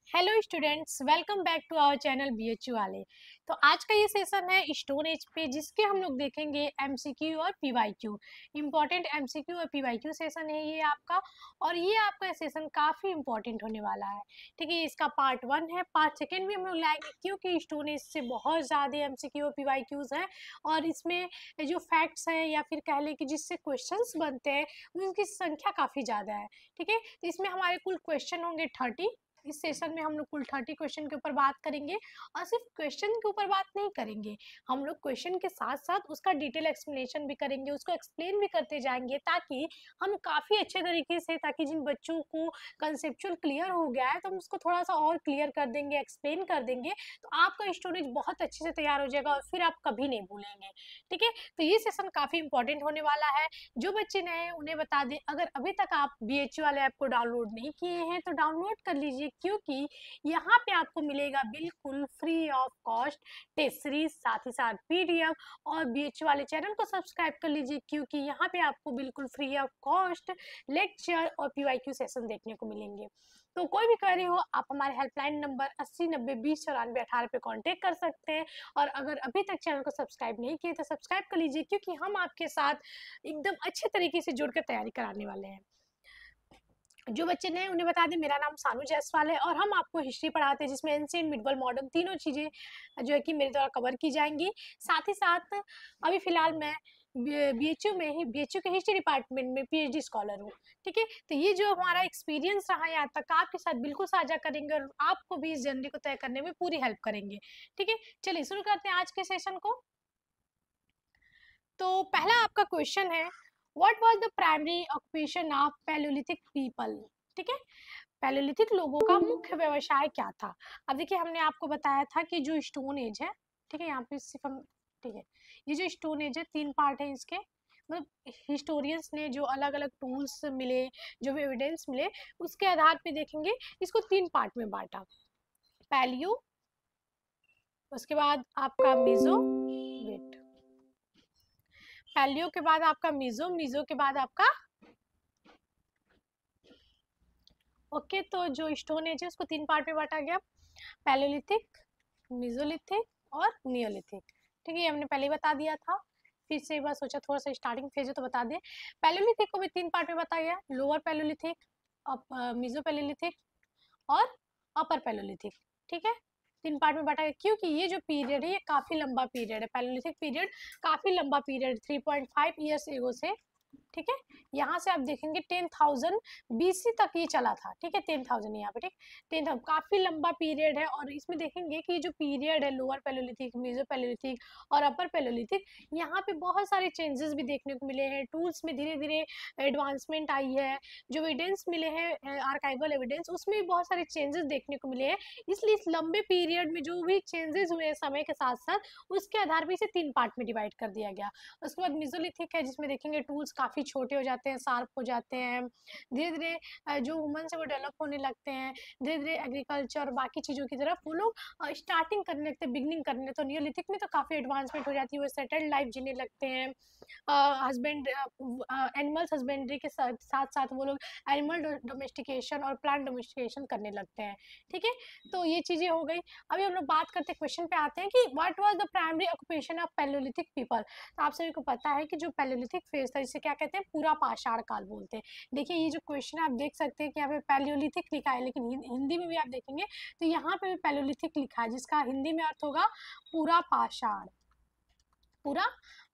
Hello students, welcome back to our channel BHU वाले। तो आज का ये सेशन है स्टोन एज पे, जिसके हम लोग देखेंगे एमसीक्यू और पीवाईक्यू। इंपॉर्टेंट एमसीक्यू और पीवाईक्यू सेशन है ये आपका, और ये आपका सेशन काफ़ी इंपॉर्टेंट होने वाला है। ठीक है, इसका पार्ट 1 है, पार्ट 2 भी हम लोग लाएंगे क्योंकि स्टोन एज से बहुत ज़्यादा एमसीक्यू और पीवाईक्यूज हैं, और इसमें जो फैक्ट्स हैं या फिर कह लें कि जिससे क्वेश्चंस बनते हैं उनकी संख्या काफ़ी ज़्यादा है। ठीक है, तो इसमें हमारे कुल क्वेश्चन होंगे 30। इस सेशन में हम लोग कुल 30 क्वेश्चन के ऊपर बात करेंगे, और सिर्फ क्वेश्चन के ऊपर बात नहीं करेंगे, हम लोग क्वेश्चन के साथ साथ उसका डिटेल एक्सप्लेनेशन भी करेंगे, उसको एक्सप्लेन भी करते जाएंगे, ताकि हम काफ़ी अच्छे तरीके से, ताकि जिन बच्चों को कंसेप्चुअल क्लियर हो गया है तो हम उसको थोड़ा सा और क्लियर कर देंगे, एक्सप्लेन कर देंगे, तो आपका स्टोरेज बहुत अच्छे से तैयार हो जाएगा और फिर आप कभी नहीं भूलेंगे। ठीक है, तो ये सेशन काफ़ी इंपॉर्टेंट होने वाला है। जो बच्चे नए हैं उन्हें बता दें, अगर अभी तक आप बीएचयू वाले ऐप को डाउनलोड नहीं किए हैं तो डाउनलोड कर लीजिए, क्योंकि यहाँ पे आपको मिलेगा बिल्कुल free of cost test series, साथ ही साथ पीडीएफ। और बीएचयू वाले चैनल को सब्सक्राइब कर लीजिए, क्योंकि यहाँ पे आपको बिल्कुल फ्री ऑफ कॉस्ट लेक्चर और पीवाईक्यू सेशन देखने को मिलेंगे। तो कोई भी क्वेरी हो आप हमारे हेल्पलाइन नंबर 8090209418 पे कांटेक्ट कर सकते हैं। और अगर अभी तक चैनल को सब्सक्राइब नहीं किए तो सब्सक्राइब कर लीजिए, क्योंकि हम आपके साथ एकदम अच्छे तरीके से जुड़कर तैयारी कराने वाले हैं। जो बच्चे नए उन्हें बता दें, मेरा नाम सानू जायसवाल है और हम आपको हिस्ट्री पढ़ाते हैं, जिसमें एंशिएंट, मिडवल, मॉडर्न तीनों चीज़ें जो है कि मेरे द्वारा कवर की जाएंगी। साथ ही साथ अभी फिलहाल मैं बीएचयू में ही, बीएचयू के हिस्ट्री डिपार्टमेंट में पीएचडी स्कॉलर हूँ। ठीक है, तो ये जो हमारा एक्सपीरियंस रहा है आज तक, आपके साथ बिल्कुल साझा करेंगे और आपको भी इस जर्नी को तय करने में पूरी हेल्प करेंगे। ठीक है, चलिए शुरू करते हैं आज के सेशन को। तो पहला आपका क्वेश्चन है, what was the primary occupation of Palaeolithic people. ठीक है, पैलियोलिथिक लोगों का मुख्य व्यवसाय क्या था। अब देखिए, हमने आपको बताया था कि जो स्टोन एज है, ठीक है, यहाँ पे सिर्फ हम, ठीक है, ये जो स्टोन एज है 3 पार्ट है इसके, मतलब हिस्टोरियंस ने जो अलग अलग टूल्स मिले, जो भी एविडेंस मिले, उसके आधार पे देखेंगे, इसको 3 पार्ट में बांटा। पैलियो, उसके बाद आपका मीजो, वेट, पैलियो के बाद आपका मीजो, मीजो के बाद आपका, ओके, तो जो स्टोन एज है उसको 3 पार्ट में बांटा गया, पैलियोलिथिक, मीजोलिथिक और नियोलिथिक। ठीक है, ये हमने पहले ही बता दिया था, फिर से एक बार सोचा थोड़ा सा स्टार्टिंग फेज है तो बता दें। पैलियोलिथिक को भी 3 पार्ट में बताया गया, लोअर पैलियोलिथिक, मीजो पैलियोलिथिक और अपर पैलियोलिथिक। ठीक है, 3 पार्ट में बांटा गया, क्योंकि ये जो पीरियड है ये काफी लंबा पीरियड है, पैलियोलिथिक पीरियड काफी लंबा पीरियड, 3.5 ईयर्स एगो से, ठीक है, यहाँ से आप देखेंगे 10,000 बीसी तक ये चला था। ठीक है, 10,000 यहाँ पे, ठीक, 10,000 काफी लंबा पीरियड है। और इसमें देखेंगे कि जो पीरियड है लोअर पैलियोलिथिक, मेजो पैलियोलिथिक और अपर पैलियोलिथिक, यहाँ पे बहुत सारे चेंजेस भी देखने को मिले हैं, टूल्स में धीरे धीरे एडवांसमेंट आई है, जो एविडेंस मिले हैं आर्काइवल एविडेंस, उसमें भी बहुत सारे चेंजेस देखने को मिले हैं। इसलिए इस लंबे पीरियड में जो भी चेंजेस हुए हैं समय के साथ साथ, उसके आधार पर इसे 3 पार्ट में डिवाइड कर दिया गया। उसके बाद मेसोलिथिक है, जिसमें देखेंगे टूल्स काफ़ी छोटे हो जाते हैं, शार्प हो जाते हैं, धीरे धीरे जो वुमन से वो डेवलप होने लगते हैं, धीरे धीरे एग्रीकल्चर और बाकी चीज़ों की तरफ वो लोग स्टार्टिंग करने लगते हैं, बिगनिंग करने। तो नियोलिथिक में तो काफ़ी एडवांसमेंट हो जाती है, वो सेटल्ड लाइफ जीने लगते हैं, हस्बैंड एनिमल्स हस्बेंड्री के साथ साथ वो लोग एनिमल डोमेस्टिकेशन और प्लांट डोमेस्टिकेशन करने लगते हैं। ठीक है, तो ये चीज़ें हो गई। अभी हम लोग बात करते हैं, क्वेश्चन पे आते हैं कि what was the primary occupation of Palaeolithic people. तो आप सभी को पता है कि जो पैलियोलिथिक फेज था, इसे क्या कहते हैं, पूरा पाषाण काल बोलते हैं। देखिए, ये जो क्वेश्चन आप देख सकते हैं कि यहाँ पे पैलियोलिथिक लिखा है, लेकिन हिंदी में भी आप देखेंगे तो यहाँ पे भी पैलियोलिथिक लिखा है, जिसका हिंदी में अर्थ होगा पूरा पाषाण, पूरा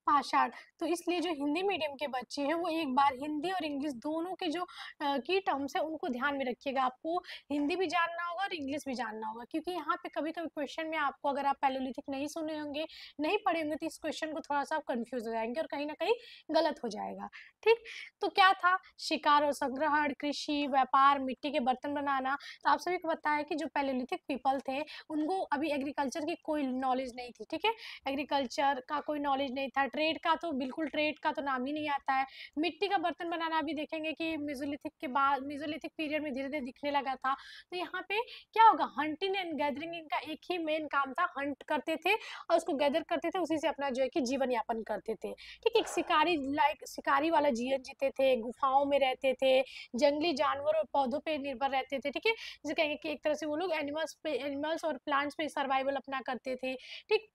पाषाण। तो इसलिए जो हिंदी मीडियम के बच्चे हैं वो एक बार हिंदी और इंग्लिश दोनों के जो की टर्म्स है उनको ध्यान में रखिएगा। आपको हिंदी भी जानना होगा और इंग्लिश भी जानना होगा, क्योंकि यहाँ पे कभी कभी क्वेश्चन में आपको, अगर आप पैलियोलिथिक नहीं सुने होंगे, नहीं पढ़े होंगे, तो इस क्वेश्चन को थोड़ा सा आप कंफ्यूज हो जाएंगे और कहीं ना कहीं गलत हो जाएगा। ठीक, तो क्या था, शिकार और संग्रहण, कृषि, व्यापार, मिट्टी के बर्तन बनाना। तो आप सभी को पता है कि जो पैलियोलिथिक पीपल थे उनको अभी एग्रीकल्चर की कोई नॉलेज नहीं थी। ठीक है, एग्रीकल्चर का कोई नॉलेज नहीं था, ट्रेड का तो बिल्कुल ट्रेड का तो नाम ही नहीं आता है। मिट्टी का बर्तन बनाना भी देखेंगे कि मेसोलिथिक के बाद मेसोलिथिक पीरियड में धीरे धीरे दिखने लगा था। तो यहाँ पे क्या होगा, हंटिंग एंड गैदरिंग, इनका एक ही मेन काम था, हंट करते थे और उसको गैदर करते थे, उसी से अपना जो है कि जीवन यापन करते थे। ठीक है, एक शिकारी लाइक शिकारी वाला जीवन जीते थे, गुफाओं में रहते थे, जंगली जानवर और पौधों पे निर्भर रहते थे। ठीक है, जैसे कहेंगे कि एक तरह से वो लोग एनिमल्स और प्लांट्स पे सर्वाइवल अपना करते थे। ठीक,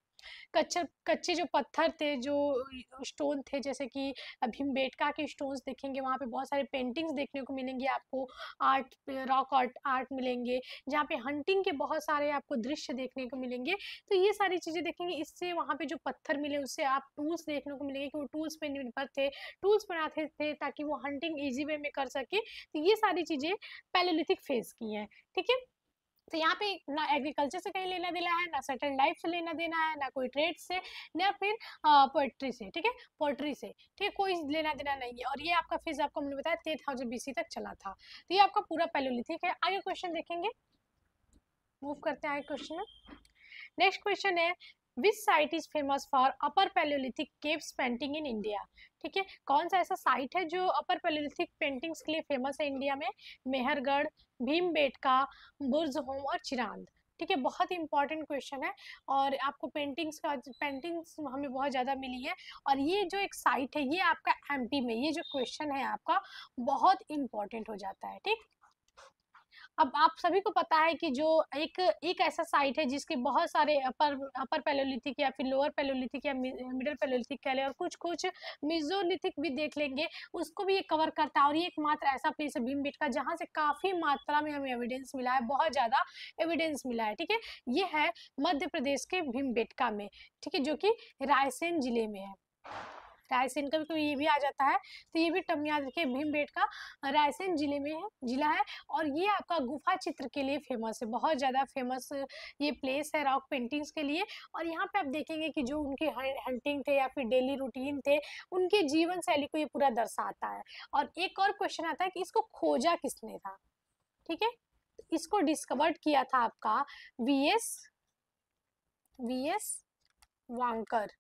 कच्चे कच्चे जो पत्थर थे, जो स्टोन थे, जैसे कि भीमबेटका के स्टोन्स देखेंगे, वहाँ पे बहुत सारे पेंटिंग्स देखने को मिलेंगे आपको, आर्ट रॉक आर्ट आर्ट मिलेंगे, जहाँ पे हंटिंग के बहुत सारे आपको दृश्य देखने को मिलेंगे। तो ये सारी चीज़ें देखेंगे, इससे वहाँ पे जो पत्थर मिले उससे आप टूल्स देखने को मिलेंगे कि वो टूल्स पे निर्भर थे, टूल्स बनाते थे ताकि वो हंटिंग ईजी वे में कर सके। तो ये सारी चीज़ें पैलेलिथिक फेज की हैं। ठीक है, तो यहाँ पे ना एग्रीकल्चर से कहीं लेना देना है, ना सेटल लाइफ से लेना देना है, ना कोई ट्रेड से, ना फिर पोइट्री से। ठीक है, पोइट्री से, ठीक है, कोई लेना देना नहीं है। और ये आपका फेज आपको हमने बताया 10,000 BC तक चला था। तो ये आपका पूरा पैलेलिथिक है। आगे क्वेश्चन देखेंगे, मूव करते हैं आगे क्वेश्चन में। नेक्स्ट क्वेश्चन है, विच site is famous for upper palaeolithic caves painting in India. ठीक है, कौन सा ऐसा साइट है जो अपर पैलेलिथिक पेंटिंग्स के लिए फेमस है इंडिया में? मेहरगढ़, भीमबेटका, बुर्ज़होम और चिरांद। ठीक है, बहुत इंपॉर्टेंट क्वेश्चन है और आपको पेंटिंग्स हमें बहुत ज़्यादा मिली है। और ये जो एक साइट है ये आपका MP में, ये जो क्वेश्चन है आपका बहुत इंपॉर्टेंट हो जाता है। ठीक, अब आप सभी को पता है कि जो एक ऐसा साइट है जिसके बहुत सारे अपर पैलेलिथिक या फिर लोअर पैलेलिथिक या मिडिल पैलेलिथिक कह लें, और कुछ कुछ मेसोलिथिक भी देख लेंगे, उसको भी ये कवर करता है। और ये एकमात्र ऐसा प्लेस है भीमबेटका जहाँ से काफी मात्रा में हमें एविडेंस मिला है, बहुत ज्यादा एविडेंस मिला है। ठीक है, ये है मध्य प्रदेश के भीमबेटका में। ठीक है, जो कि रायसेन जिले में है। रायसेन का भी कोई ये भी आ जाता है, तो ये भी टर्म याद रखिए, भीमबेटका रायसेन जिले में है, जिला है। और ये आपका गुफा चित्र के लिए फेमस है, बहुत ज़्यादा फेमस ये प्लेस है रॉक पेंटिंग्स के लिए। और यहाँ पे आप देखेंगे कि जो उनके हंटिंग थे या फिर डेली रूटीन थे, उनके जीवन शैली को ये पूरा दर्शाता है। और एक और क्वेश्चन आता है कि इसको खोजा किसने था। ठीक है, इसको डिस्कवर्ड किया था आपका वीएस वांकर।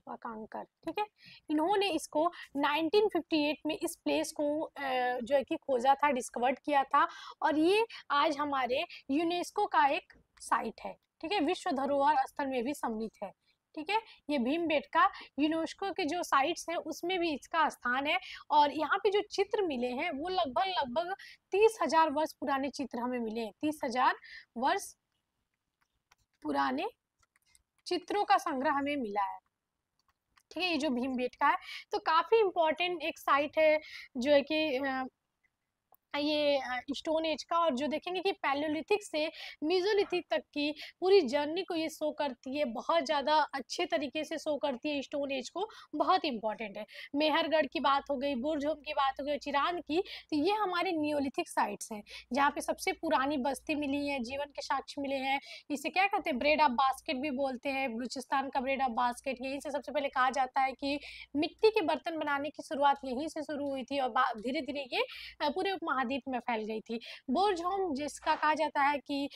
वाकांकर। ठीक है, इन्होंने इसको 1958 में इस प्लेस को जो है कि खोजा था, डिस्कवर्ड किया था। और ये आज हमारे यूनेस्को का एक साइट है। ठीक है, विश्व धरोहर स्थल में भी सम्मिलित है। ठीक है, ये भीमबेटका यूनेस्को के जो साइट्स हैं उसमें भी इसका स्थान है। और यहाँ पे जो चित्र मिले हैं वो लगभग 30,000 वर्ष पुराने चित्र हमें मिले हैं। 30,000 वर्ष पुराने चित्रों का संग्रह हमें मिला है। ठीक है, ये जो भीमबेटका है तो काफी इंपॉर्टेंट एक साइट है, जो है कि ये स्टोन एज का। और जो देखेंगे कि पैलेयोलिथिक से मेसोलिथिक तक की पूरी जर्नी को ये शो करती है, बहुत ज़्यादा अच्छे तरीके से शो करती है स्टोन एज को, बहुत इंपॉर्टेंट है। मेहरगढ़ की बात हो गई, बुर्ज़होम की बात हो गई, चिरांद की, तो ये हमारे नियोलिथिक साइट्स हैं जहाँ पे सबसे पुरानी बस्ती मिली है, जीवन के साक्ष्य मिले हैं। इसे क्या कहते हैं, ब्रेड ऑफ बास्केट भी बोलते हैं, बलूचिस्तान का ब्रेड ऑफ बास्केट। यहीं से सबसे पहले कहा जाता है कि मिट्टी के बर्तन बनाने की शुरुआत यहीं से शुरू हुई थी और धीरे धीरे ये पूरे उपमहाद्वीप में फैल गई थी। बुर्ज़होम जिसका कहा जाता है कि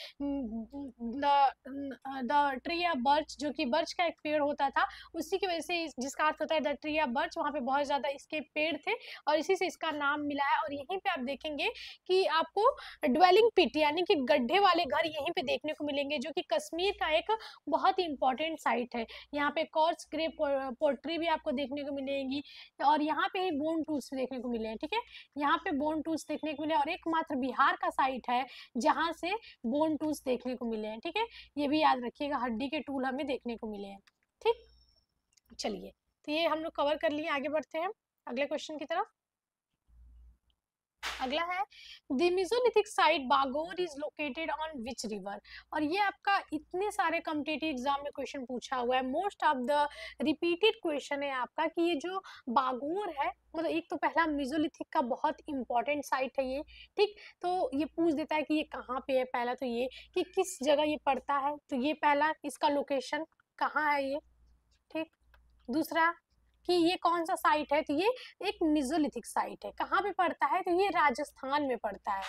द ट्री ऑफ बर्च, जो कि बर्च का एक पेड़ होता था, उसी की वजह से जिसका अर्थ होता है द ट्री ऑफ बर्च, वहाँ पे बहुत ज़्यादा इसके पेड़ थे और इसी से इसका नाम मिला है। और यहीं पे आप देखेंगे कि आपको ड्वेलिंग पिट यानी कि गड्ढे वाले घर यहीं पे देखने को मिलेंगे, जो कि कश्मीर का एक बहुत ही इंपॉर्टेंट साइट है। यहाँ पे कॉर्स ग्रे पोट्री भी आपको देखने को मिलेगी और यहाँ पे ही बोन टूल्स देखने को मिले हैं। ठीक है, यहाँ पे बोन टूल्स देखने को मिले और एकमात्र बिहार का साइट है जहाँ से बोन टूल्स देखने को मिले हैं। ठीक है, ये भी याद रखिएगा, हड्डी के टूल हमें देखने को मिले हैं। ठीक, चलिए, तो ये हम लोग कवर कर लिए, आगे बढ़ते हैं अगले क्वेश्चन की तरफ। अगला है, the mesolithic site Bagor is located on which river. और ये आपका इतने सारे कॉम्पिटिटिव एग्जाम में क्वेश्चन पूछा हुआ है, most of the repeated question है आपका कि ये जो बागोर है, मतलब एक तो पहला मेसोलिथिक का बहुत इंपॉर्टेंट साइट है ये। ठीक, तो ये पूछ देता है कि ये कहाँ पे है। पहला तो ये कि किस जगह ये पड़ता है, तो ये पहला इसका लोकेशन कहाँ है ये। ठीक, दूसरा कि ये कौन सा साइट है, तो ये एक मेसोलिथिक साइट है। कहाँ पे पड़ता है, तो ये राजस्थान में पड़ता है।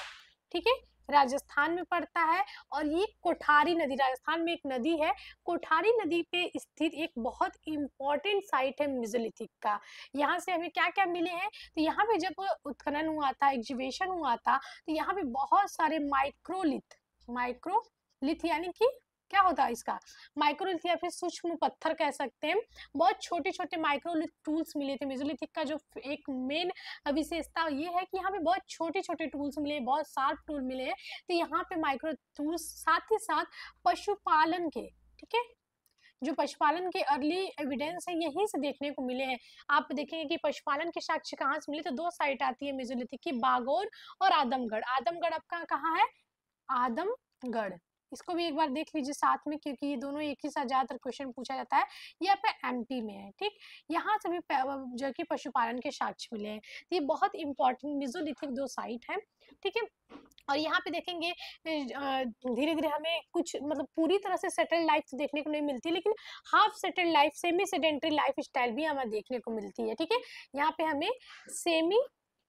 ठीक है, राजस्थान में पड़ता है। और ये कोठारी नदी, राजस्थान में एक नदी है, कोठारी नदी पे स्थित एक बहुत इंपॉर्टेंट साइट है मेसोलिथिक का। यहाँ से हमें क्या क्या मिले हैं, तो यहाँ पे जब उत्खनन हुआ था, एग्जीबिशन हुआ था, तो यहाँ पे बहुत सारे माइक्रोलिथ यानी कि क्या होता है इसका, माइक्रोलिथ या फिर सूक्ष्म पत्थर कह सकते हैं, बहुत छोटे छोटे माइक्रोलिथ टूल्स मिले थे। मेसोलिथिक का जो एक मेन विशेषता ये है कि यहाँ पे बहुत छोटे छोटे टूल्स मिले, बहुत शार्प टूल मिले हैं। तो यहाँ पे माइक्रो टूल्स, साथ ही साथ पशुपालन के, ठीक है, जो पशुपालन के अर्ली एविडेंस है यहीं से देखने को मिले हैं। आप देखेंगे कि पशुपालन के साक्ष्य कहाँ से मिले, तो दो साइट आती है मेसोलिथिक की, बागोर और आदमगढ़। आदमगढ़ आपका कहाँ है, आदमगढ़, इसको भी एक बार देख लीजिए साथ में, क्योंकि ये दोनों एक ही साथ ज्यादातर क्वेश्चन पूछा जाता है। ये आपका एमपी में है, ठीक, यहाँ से भी जो कि पशुपालन के साक्ष्य मिले हैं। तो ये बहुत इंपॉर्टेंट मेसोलिथिक दो साइट है, ठीक है। और यहाँ पे देखेंगे धीरे धीरे हमें कुछ मतलब पूरी तरह से सेटल्ड लाइफ देखने को नहीं मिलती, लेकिन half settled life, semi sedentary life style भी हमें देखने को मिलती है, ठीक है। यहाँ पे हमें सेमी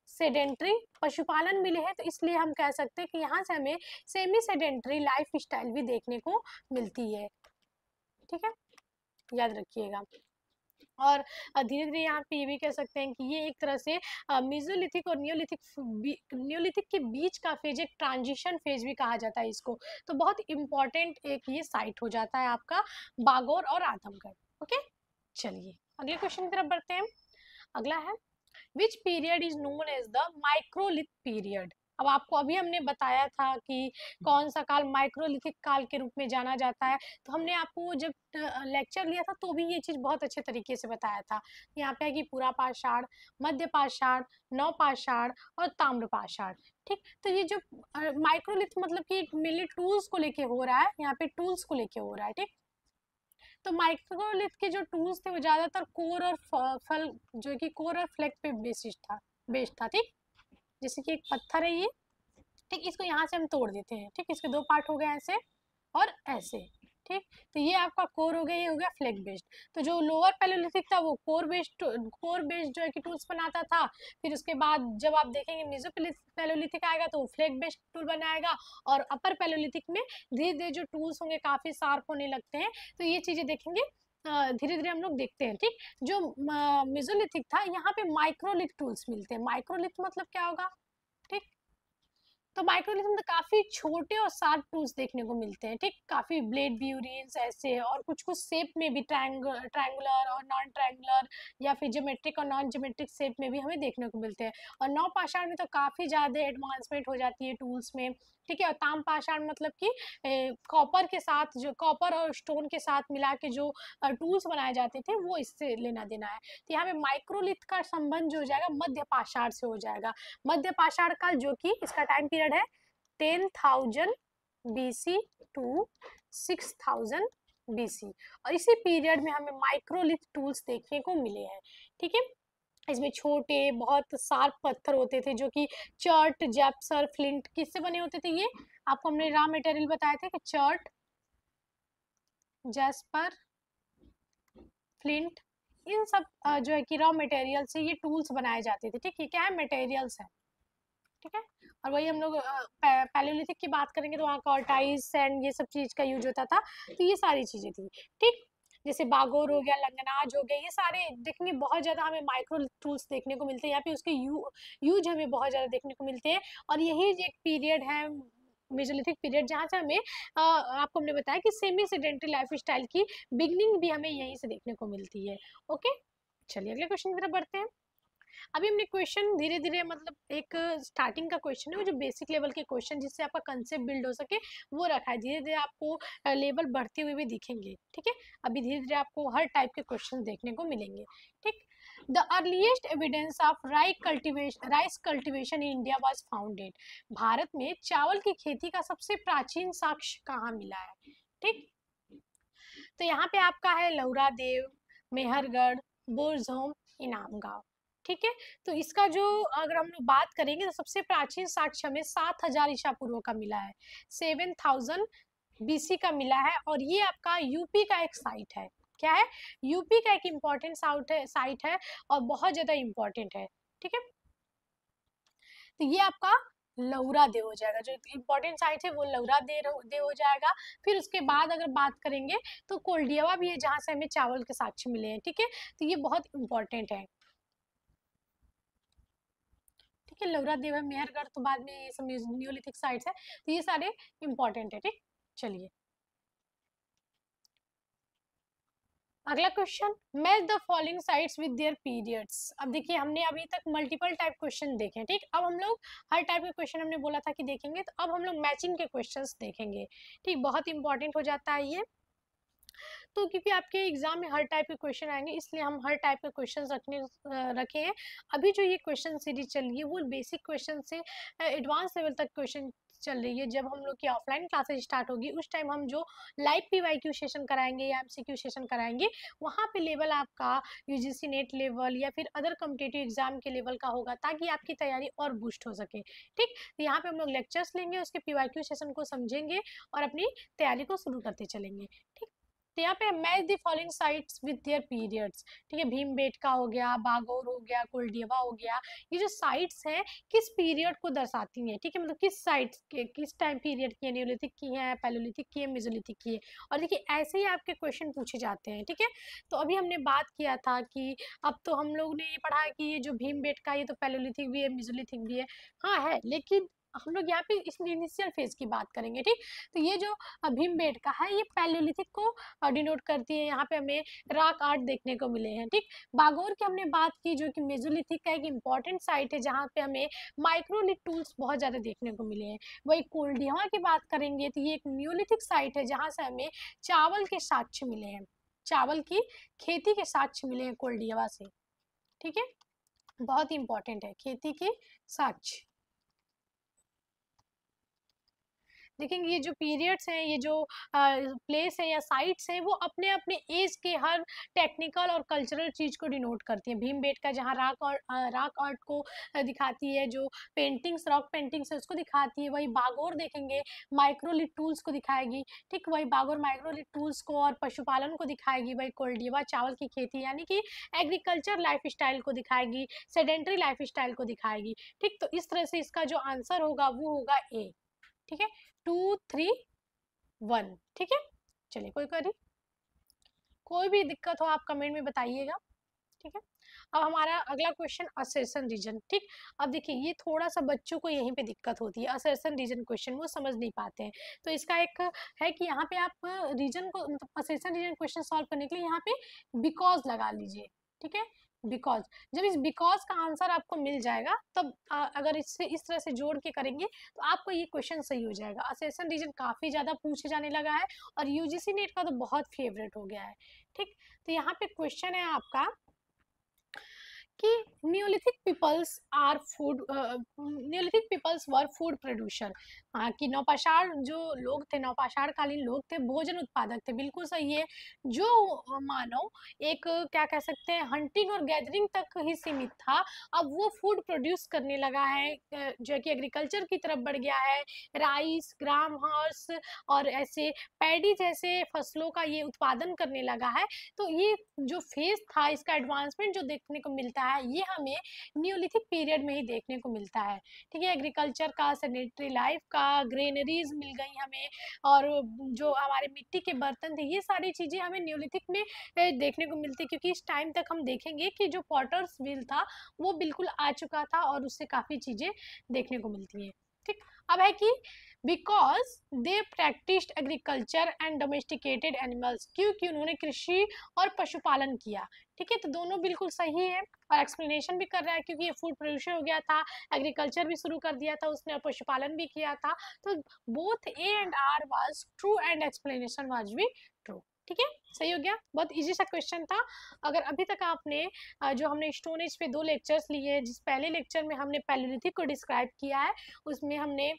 सेडेंट्री पशुपालन मिले हैं, तो इसलिए हम कह सकते हैं कि यहाँ से हमें सेमी सेडेंट्री लाइफ स्टाइल भी देखने को मिलती है, ठीक है, याद रखिएगा। और धीरे धीरे यहाँ पे ये भी कह सकते हैं कि ये एक तरह से मेसोलिथिक और नियोलिथिक के बीच का फेज, एक ट्रांजिशन फेज भी कहा जाता है इसको। तो बहुत इंपॉर्टेंट एक ये साइट हो जाता है आपका बागोर और आदमगढ़। ओके, चलिए अगले क्वेश्चन की तरफ बढ़ते हैं। अगला है which period is known as the microlith period. अब आपको अभी हमने बताया था कि कौन सा काल माइक्रोलिथिक काल के रूप में जाना जाता है, तो हमने आपको जब लेक्चर लिया था तो भी ये चीज बहुत अच्छे तरीके से बताया था। यहाँ पे है कि पूरा पाषाण, मध्य पाषाण, नवपाषाण और ताम्रपाषाण, ठीक। तो ये जो माइक्रोलिथ मतलब कि मेनली टूल्स को लेके हो रहा है, यहाँ पे टूल्स को लेके हो रहा है, ठीक। तो माइक्रोलिथ के जो टूल्स थे वो ज्यादातर कोर और फल, जो कि कोर और फ्लैग पे बेस्ड था, ठीक। जैसे कि एक पत्थर है ये, ठीक, इसको यहाँ से हम तोड़ देते हैं, ठीक, इसके दो पार्ट हो गए ऐसे और ऐसे, ठीक। तो ये आपका कोर हो गया, ये हो गया फ्लैग बेस्ड। तो जो लोअर पैलोलिथिक था वो कोर बेस्ड जो है कि टूल्स बनाता था। फिर उसके बाद जब आप देखेंगे मेसो पैलोलिथिक आएगा तो फ्लैग बेस्ड टूल बनाएगा। और अपर पैलोलिथिक में धीरे धीरे जो टूल्स होंगे काफी शार्प होने लगते हैं। तो ये चीजें देखेंगे धीरे धीरे हम लोग देखते हैं, ठीक। जो मेसोलिथिक था यहाँ पे माइक्रोलिथ टूल्स मिलते हैं। माइक्रोलिथ मतलब क्या होगा, ठीक। तो माइक्रोलिथ में काफी छोटे और शार्प टूल्स देखने को मिलते हैं, ठीक। काफी ब्लेड ब्यूरीन्स ऐसे, और कुछ कुछ शेप में भी ट्रायंगुलर और नॉन ट्रायंगुलर या फिर ज्योमेट्रिक और नॉन ज्योमेट्रिक शेप में भी हमें देखने को मिलते हैं। और नवपाषाण में तो काफी ज्यादा एडवांसमेंट हो जाती है टूल्स में, ठीक है। और ताम्रपाषाण मतलब कि कॉपर के साथ, जो कॉपर और स्टोन के साथ मिला के जो टूल्स बनाए जाते थे वो इससे लेना देना है। तो यहाँ पे माइक्रोलिथ का संबंध जो हो जाएगा मध्य पाषाण से हो जाएगा। मध्य पाषाण काल जो कि इसका टाइम पीरियड है 10,000 BC टू 6,000 BC। और इसी पीरियड में हमें माइक्रोलिथ टूल्स देखने को मिले हैं, ठीक है। इसमें छोटे बहुत शार्प पत्थर होते थे जो कि चर्ट, जैप्सर, फ्लिंट किससे बने होते थे। ये आपको हमने रॉ मटेरियल बताए थे कि चर्ट, जैस्पर, फ्लिंट, इन सब जो है कि रॉ मटेरियल से ये टूल्स बनाए जाते थे, ठीक है। क्या है, मटेरियल्स है, ठीक है। और वही हम लोग पैलेयोलिथिक की बात करेंगे तो वहाँ कॉर्टाइज, सैंड, ये सब चीज का यूज होता था। तो ये सारी चीजें थी, ठीक। जैसे बागोर हो गया, लंगनाज हो गया, ये सारे देखेंगे बहुत ज्यादा हमें माइक्रो टूल्स देखने को मिलते हैं। यहाँ पे उसके यूज हमें बहुत ज्यादा देखने को मिलते हैं। और यही एक पीरियड है मेसोलिथिक पीरियड जहाँ से हमें आपको हमने बताया कि सेमी सेडेंट्री लाइफ स्टाइल की बिगनिंग भी हमें यहीं से देखने को मिलती है। ओके, चलिए अगले क्वेश्चन की तरफ बढ़ते हैं। अभी हमने क्वेश्चन धीरे धीरे मतलब एक स्टार्टिंग का क्वेश्चन है वो जो बेसिक लेवल के क्वेश्चन जिससे आपका कंसेप्ट बिल्ड हो सके वो रखा है। धीरे धीरे आपको लेवल बढ़ते हुए भी दिखेंगे, ठीक है। अभी धीरे धीरे आपको हर टाइप के क्वेश्चन देखने को मिलेंगे, ठीक। The earliest evidence of rice cultivation in India was founded. Bharat में चावल की खेती का सबसे प्राचीन साक्ष्य कहाँ मिला है, ठीक। तो यहाँ पे आपका है लौरा देव, मेहरगढ़, बोरझोम, इनाम गांव, ठीक है। तो इसका जो अगर हम लोग बात करेंगे तो सबसे प्राचीन साक्ष्य हमें 7,000 ईसा पूर्व का मिला है, 7,000 BC का मिला है। और ये आपका यूपी का एक साइट है, क्या है, यूपी का एक इम्पोर्टेंट साइट है और बहुत ज्यादा इम्पोर्टेंट है, ठीक है। तो ये आपका लौरा दे हो जाएगा, जो इंपॉर्टेंट साइट है वो लौरा दे हो जाएगा। फिर उसके बाद अगर बात करेंगे तो कोल्डियावा भी है, जहाँ से हमें चावल के साक्ष्य मिले हैं, ठीक है, तो ये बहुत इंपॉर्टेंट है। ठीक है, लौरा देव है, मेहरगढ़ तो बाद में, ये सब न्यूलिथिक साइट्स है, तो ये सारे इंपॉर्टेंट है। ठीक, चलिए अगला question, match the following sites with their periods. अब देखिए हमने अभी तक मल्टीपल टाइप क्वेश्चन देखे हैं, ठीक, अब हम लोग हर टाइप के क्वेश्चन हमने बोला था कि देखेंगे, तो अब हम लोग मैचिंग के क्वेश्चंस देखेंगे। ठीक, बहुत इंपॉर्टेंट हो जाता है ये, तो क्योंकि आपके एग्जाम में हर टाइप के क्वेश्चन आएंगे, इसलिए हम हर टाइप के क्वेश्चन रखे हैं। अभी जो ये क्वेश्चन सीरीज चल रही है वो बेसिक क्वेश्चन से एडवांस लेवल तक क्वेश्चन चल रही है। जब हम लोग की ऑफलाइन क्लासेस स्टार्ट होगी उस टाइम हम जो लाइव पीवाईक्यू सेशन कराएंगे या एमसीक्यू सेशन कराएंगे, वहाँ पे लेवल आपका यूजीसी नेट लेवल या फिर अदर कॉम्पिटिटिव एग्जाम के लेवल का होगा, ताकि आपकी तैयारी और बूस्ट हो सके। ठीक, तो यहाँ पे हम लोग लेक्चर्स लेंगे, उसके पीवाईक्यू सेशन को समझेंगे और अपनी तैयारी को शुरू करते चलेंगे। ठीक, तो यहाँ पे match the following sites with their periods. ठीक है, भीमबेटका हो गया, बागोर हो गया, कोल्डियावा हो गया, ये जो साइट्स हैं किस पीरियड को दर्शाती हैं। ठीक है, मतलब किस साइट्स के किस टाइम पीरियड की है, न्यूलिथिक की है, पैलोलिथिक की है, मेसोलिथिक की है। और देखिए ऐसे ही आपके क्वेश्चन पूछे जाते हैं। ठीक है, तो अभी हमने बात किया था कि अब तो हम लोग ने ये पढ़ा है कि ये जो भीमबेटका ये तो पैलोलिथिक भी है, मेसोलिथिक भी है। हाँ है, लेकिन हम लोग यहाँ पे इस इनिशियल फेज की बात करेंगे। ठीक, तो ये जो भीमबेटका है ये पैलोलिथिक को डिनोट करती है। यहाँ पे हमें रॉक आर्ट देखने को मिले हैं। ठीक, बागोर की हमने बात की जो कि मेसोलिथिक का एक इम्पॉर्टेंट साइट है, जहाँ पे हमें माइक्रोलिथ टूल्स बहुत ज़्यादा देखने को मिले हैं। वही कोल्डियावा की बात करेंगे तो ये एक न्यूलिथिक साइट है, जहाँ से हमें चावल के साक्ष्य मिले हैं, चावल की खेती के साक्ष्य मिले हैं कोल्डियावा से। ठीक है, बहुत इंपॉर्टेंट है खेती के साक्ष्य। देखेंगे ये जो पीरियड्स हैं, ये जो प्लेस है या साइट्स हैं, वो अपने अपने एज के हर टेक्निकल और कल्चरल चीज को डिनोट करती हैं। भीमबेटका जहाँ रॉक आर्ट को दिखाती है, जो पेंटिंग्स रॉक पेंटिंग्स है उसको दिखाती है। वही बागोर देखेंगे माइक्रोलिथ टूल्स को दिखाएगी। ठीक, वही बागोर माइक्रोलिथ टूल्स को और पशुपालन को दिखाएगी। वही कोल्डियावा चावल की खेती यानी कि एग्रीकल्चर लाइफ स्टाइल को दिखाएगी, सेडेंट्री लाइफ स्टाइल को दिखाएगी। ठीक, तो इस तरह से इसका जो आंसर होगा वो होगा ए। ठीक है, 2 3 1। ठीक है, चलिए कोई भी दिक्कत हो आप कमेंट में बताइएगा। ठीक है, अब हमारा अगला क्वेश्चन असर्शन रीजन। ठीक, अब देखिए ये थोड़ा सा बच्चों को यहीं पे दिक्कत होती है, असर्शन रीजन क्वेश्चन वो समझ नहीं पाते हैं। तो इसका एक है कि यहाँ पे आप रीजन को मतलब असर्शन रीजन क्वेश्चन सॉल्व करने के लिए यहाँ पे बिकॉज लगा लीजिए। ठीक है, बिकॉज, जब इस बिकॉज का आंसर आपको मिल जाएगा तब अगर इससे इस तरह से जोड़ के करेंगे तो आपको ये क्वेश्चन सही हो जाएगा। असर्शन रीजन काफी ज्यादा पूछे जाने लगा है और यूजीसी नेट का तो बहुत फेवरेट हो गया है। ठीक, तो यहाँ पे क्वेश्चन है आपका कि neolithic peoples are food neolithic peoples were food producer. हाँ, कि नौपाषाण जो लोग थे, नौपाषाण कालीन लोग थे, भोजन उत्पादक थे, बिल्कुल सही है। जो मानव एक क्या कह सकते हैं हंटिंग और गैदरिंग तक ही सीमित था, अब वो फूड प्रोड्यूस करने लगा है, जो कि एग्रीकल्चर की तरफ बढ़ गया है। राइस, ग्राम हॉर्स और ऐसे पैडी जैसे फसलों का ये उत्पादन करने लगा है। तो ये जो फेज था इसका एडवांसमेंट जो देखने को मिलता है ये हमें न्यूलिथिक पीरियड में ही देखने को मिलता है। ठीक है, एग्रीकल्चर का, सैनिटरी लाइफ का, ग्रेनरीज मिल गई हमें, और जो हमारे मिट्टी के बर्तन थे, ये सारी चीजें हमें न्यूलिथिक में देखने को मिलती है। क्योंकि इस टाइम तक हम देखेंगे कि जो पॉटर्स व्हील था वो बिल्कुल आ चुका था और उससे काफी चीजें देखने को मिलती हैं। ठीक, अब है कि because they practised agriculture and domesticated animals, क्योंकि उन्होंने कृषि और पशुपालन किया। ठीक है, तो दोनों बिल्कुल सही है और एक्सप्लेनेशन भी कर रहा है, क्योंकि ये फूड प्रोड्यूसर हो गया था, एग्रीकल्चर भी शुरू कर दिया था उसने और पशुपालन भी किया था। तो both A and R was true and explanation was भी ट्रू। ठीक है, सही हो गया, बहुत इजी सा क्वेश्चन था। अगर अभी तक आपने जो हमने स्टोन एज पे 2 लेक्चर्स लिए, जिस पहले लेक्चर में हमने पैलियोलिथिक को डिस्क्राइब किया है, उसमें हमने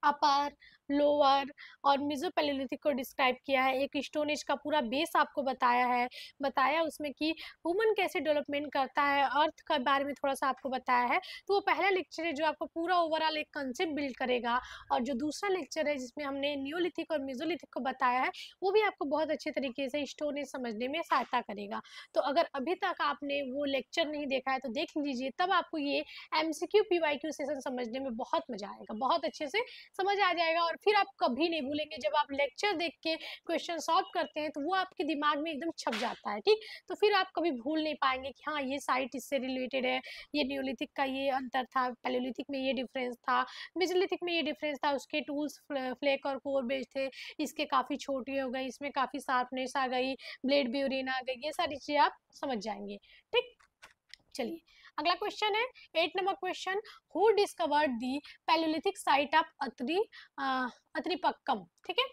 अपर, लोअर और मेसोपैलियोलिथिक को डिस्क्राइब किया है। एक स्टोन एज का पूरा बेस आपको बताया है, बताया उसमें कि ह्यूमन कैसे डेवलपमेंट करता है, अर्थ के बारे में थोड़ा सा आपको बताया है। तो वो पहला लेक्चर है जो आपको पूरा ओवरऑल एक कंसेप्ट बिल्ड करेगा, और जो दूसरा लेक्चर है जिसमें हमने नियोलिथिक और मेसोलिथिक को बताया है, वो भी आपको बहुत अच्छे तरीके से स्टोन एज समझने में सहायता करेगा। तो अगर अभी तक आपने वो लेक्चर नहीं देखा है तो देख लीजिए, तब आपको ये MCQ PYQ सेशन समझने में बहुत मजा आएगा, बहुत अच्छे से समझ आ जाएगा। और फिर आप कभी नहीं भूलेंगे, जब आप लेक्चर देख के क्वेश्चन सॉल्व करते हैं तो वो आपके दिमाग में एकदम छप जाता है, ठीक। तो फिर आप कभी भूल नहीं पाएंगे कि हाँ ये साइट इससे रिलेटेड है, ये नियोलिथिक का ये अंतर था, पैलियोलिथिक में ये डिफरेंस था, मेसोलिथिक में ये डिफरेंस था, उसके टूल्स फ्लेक और कोर बेस्ड थे, इसके काफ़ी छोटी हो गई, इसमें काफ़ी शार्पनेस आ गई, ब्लेड ब्यूरिन आ गई, ये सारी चीज़ें आप समझ जाएंगे, ठीक। चलिए अगला क्वेश्चन है 8 number question, who discovered the palaeolithic site of Attirampakkam, ठीक है।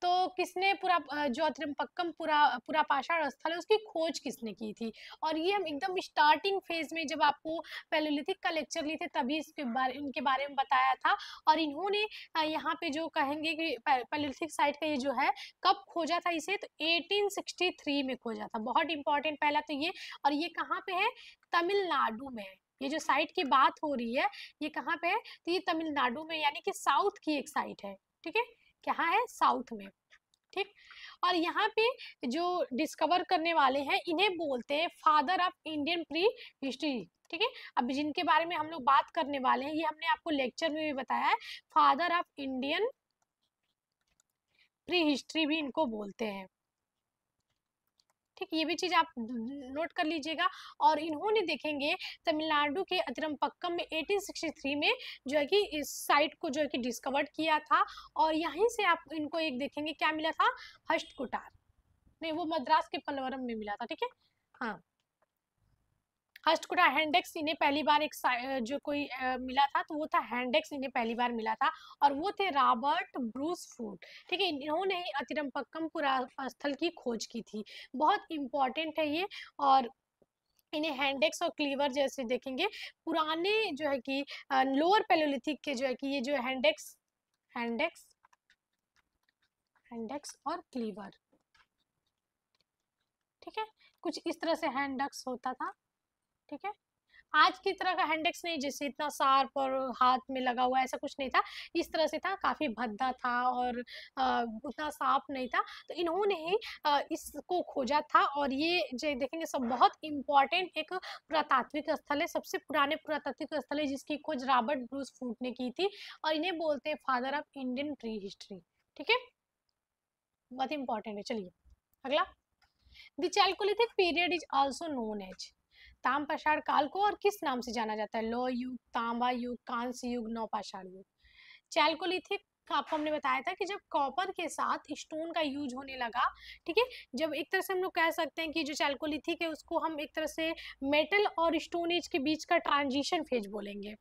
तो किसने जो अत्रिपक्कम पूरा पाषाण स्थल है उसकी खोज किसने की थी। और ये हम एकदम स्टार्टिंग फेज में जब आपको पैलियोलिथिक का लेक्चर लिए थे तभी इनके बारे में बताया था। और इन्होंने यहाँ पे जो कहेंगे कि पैलियोलिथिक साइट का ये जो है कब खोजा था इसे, तो 1863 में खोजा था। बहुत इंपॉर्टेंट पहला तो ये। और ये कहाँ पे है, तमिलनाडु में है। ये जो साइट की बात हो रही है ये कहाँ पे है, तो ये तमिलनाडु में, यानी कि साउथ की एक साइट है, ठीक है। कहाँ है, साउथ में, ठीक। और यहाँ पे जो डिस्कवर करने वाले हैं इन्हें बोलते हैं father of Indian prehistory, ठीक है। अब जिनके बारे में हम लोग बात करने वाले हैं ये हमने आपको लेक्चर में भी बताया है, father of Indian pre history भी इनको बोलते हैं, ठीक। ये भी चीज आप नोट कर लीजिएगा। और इन्होंने देखेंगे तमिलनाडु के अतिरमपक्कम में 1863 में जो है कि इस साइट को जो है कि डिस्कवर्ड किया था। और यहीं से आप इनको एक देखेंगे क्या मिला था, हस्तकुटार, नहीं वो मद्रास के पलवरम में मिला था, ठीक है। हाँ, हस्तकुटा हैंडेक्स इन्हें पहली बार जो कोई मिला था तो वो था हैंडेक्स, इन्हें पहली बार मिला था। और वो थे रॉबर्ट ब्रूस फूड, ठीक है। इन्होंने ही अतिरमपक्कम पुरा स्थल की खोज की थी, बहुत इंपॉर्टेंट है ये। और इन्हें हैंडेक्स और क्लीवर जैसे देखेंगे, पुराने जो है कि लोअर पैलियोलिथिक के जो है कि ये जो हैंडेक्स हैंडेक्स हैंडेक्स और क्लीवर, ठीक है। कुछ इस तरह से हैंडेक्स होता था, ठीक है। आज की तरह का हैंडेक्स नहीं, जैसे इतना शार्प और हाथ में लगा हुआ, ऐसा कुछ नहीं था। इस तरह से था, काफी भद्दा था और उतना साफ नहीं था। तो इन्होंने ही इसको खोजा था। और ये जो देखेंगे सब बहुत इंपॉर्टेंट एक पुरातात्विक स्थल है, सबसे पुराने पुरातात्विक स्थल है जिसकी खोज रॉबर्ट ब्रूस फूड ने की थी। और इन्हें बोलते हैं father of Indian prehistory, ठीक है। बहुत इंपॉर्टेंट है। चलिए अगला, the chalcolithic period is also known as, ताम्रपाषाण काल को और किस नाम से जाना जाता है, लौह युग, तांबा युग, कांस्य युग, नवपाषाण युग। चैल्कोलिथिक आपको हमने बताया था कि जब कॉपर के साथ स्टोन का यूज होने लगा, ठीक है। जब एक तरह से हम लोग कह सकते हैं कि जो चैल्कोलिथिक है उसको हम एक तरह से मेटल और स्टोन एज के बीच का ट्रांजिशन फेज बोलेंगे।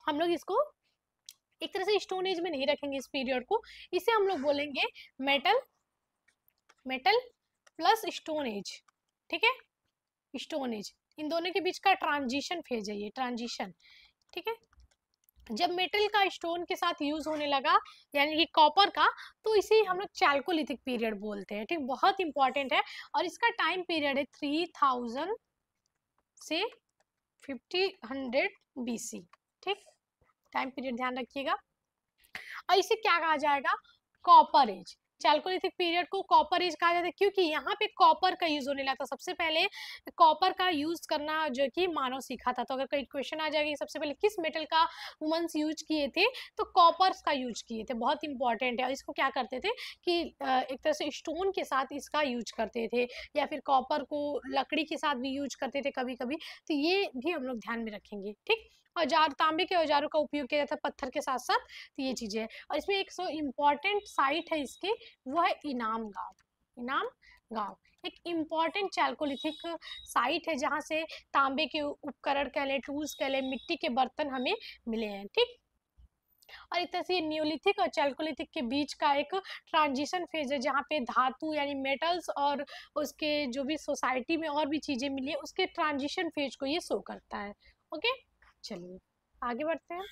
हम लोग इसको एक तरह से स्टोन एज में नहीं रखेंगे इस पीरियड को, इसे हम लोग बोलेंगे मेटल प्लस स्टोन एज, ठीक है। स्टोन एज, इन दोनों के बीच का ट्रांजिशन फेज है ये, ट्रांजिशन, ठीक है। जब मेटल का स्टोन के साथ यूज होने लगा, यानी कि कॉपर का, तो इसे हम लोग चैल्कोलिथिक पीरियड बोलते हैं, ठीक। बहुत इंपॉर्टेंट है। और इसका टाइम पीरियड है 3000 से 5000 BC, ठीक। टाइम पीरियड ध्यान रखिएगा। और इसे क्या कहा जाएगा, कॉपर एज। चैल्कोलिथिक पीरियड को कॉपर एज कहा जाता है क्योंकि यहाँ पे कॉपर का यूज होने लगा था। सबसे पहले कॉपर का यूज करना जो कि मानव सीखा था। तो अगर कोई क्वेश्चन आ जाएगा सबसे पहले किस मेटल का वुमेन्स यूज किए थे, तो कॉपर का यूज किए थे, बहुत इंपॉर्टेंट है। और इसको क्या करते थे कि एक तरह से स्टोन के साथ इसका यूज करते थे, या फिर कॉपर को लकड़ी के साथ भी यूज करते थे कभी कभी। तो ये भी हम लोग ध्यान में रखेंगे, ठीक। औजार, तांबे के औजारों का उपयोग किया जाता है पत्थर के साथ साथ, तो ये चीजें है। और इसमें एक सो इम्पॉर्टेंट साइट है इसकी, वो है इनाम गांव। इनाम गांव एक इम्पॉर्टेंट चैल्कोलिथिक साइट है जहाँ से तांबे के उपकरण कह लें, टूल्स कह लें, मिट्टी के बर्तन हमें मिले हैं, ठीक। और एक तरह से न्यूलिथिक और चैल्कोलिथिक के बीच का एक ट्रांजिशन फेज है जहाँ पे धातु यानी मेटल्स और उसके जो भी सोसाइटी में और भी चीजें मिली है उसके ट्रांजिशन फेज को ये शो करता है, ओके। चलिए आगे बढ़ते हैं।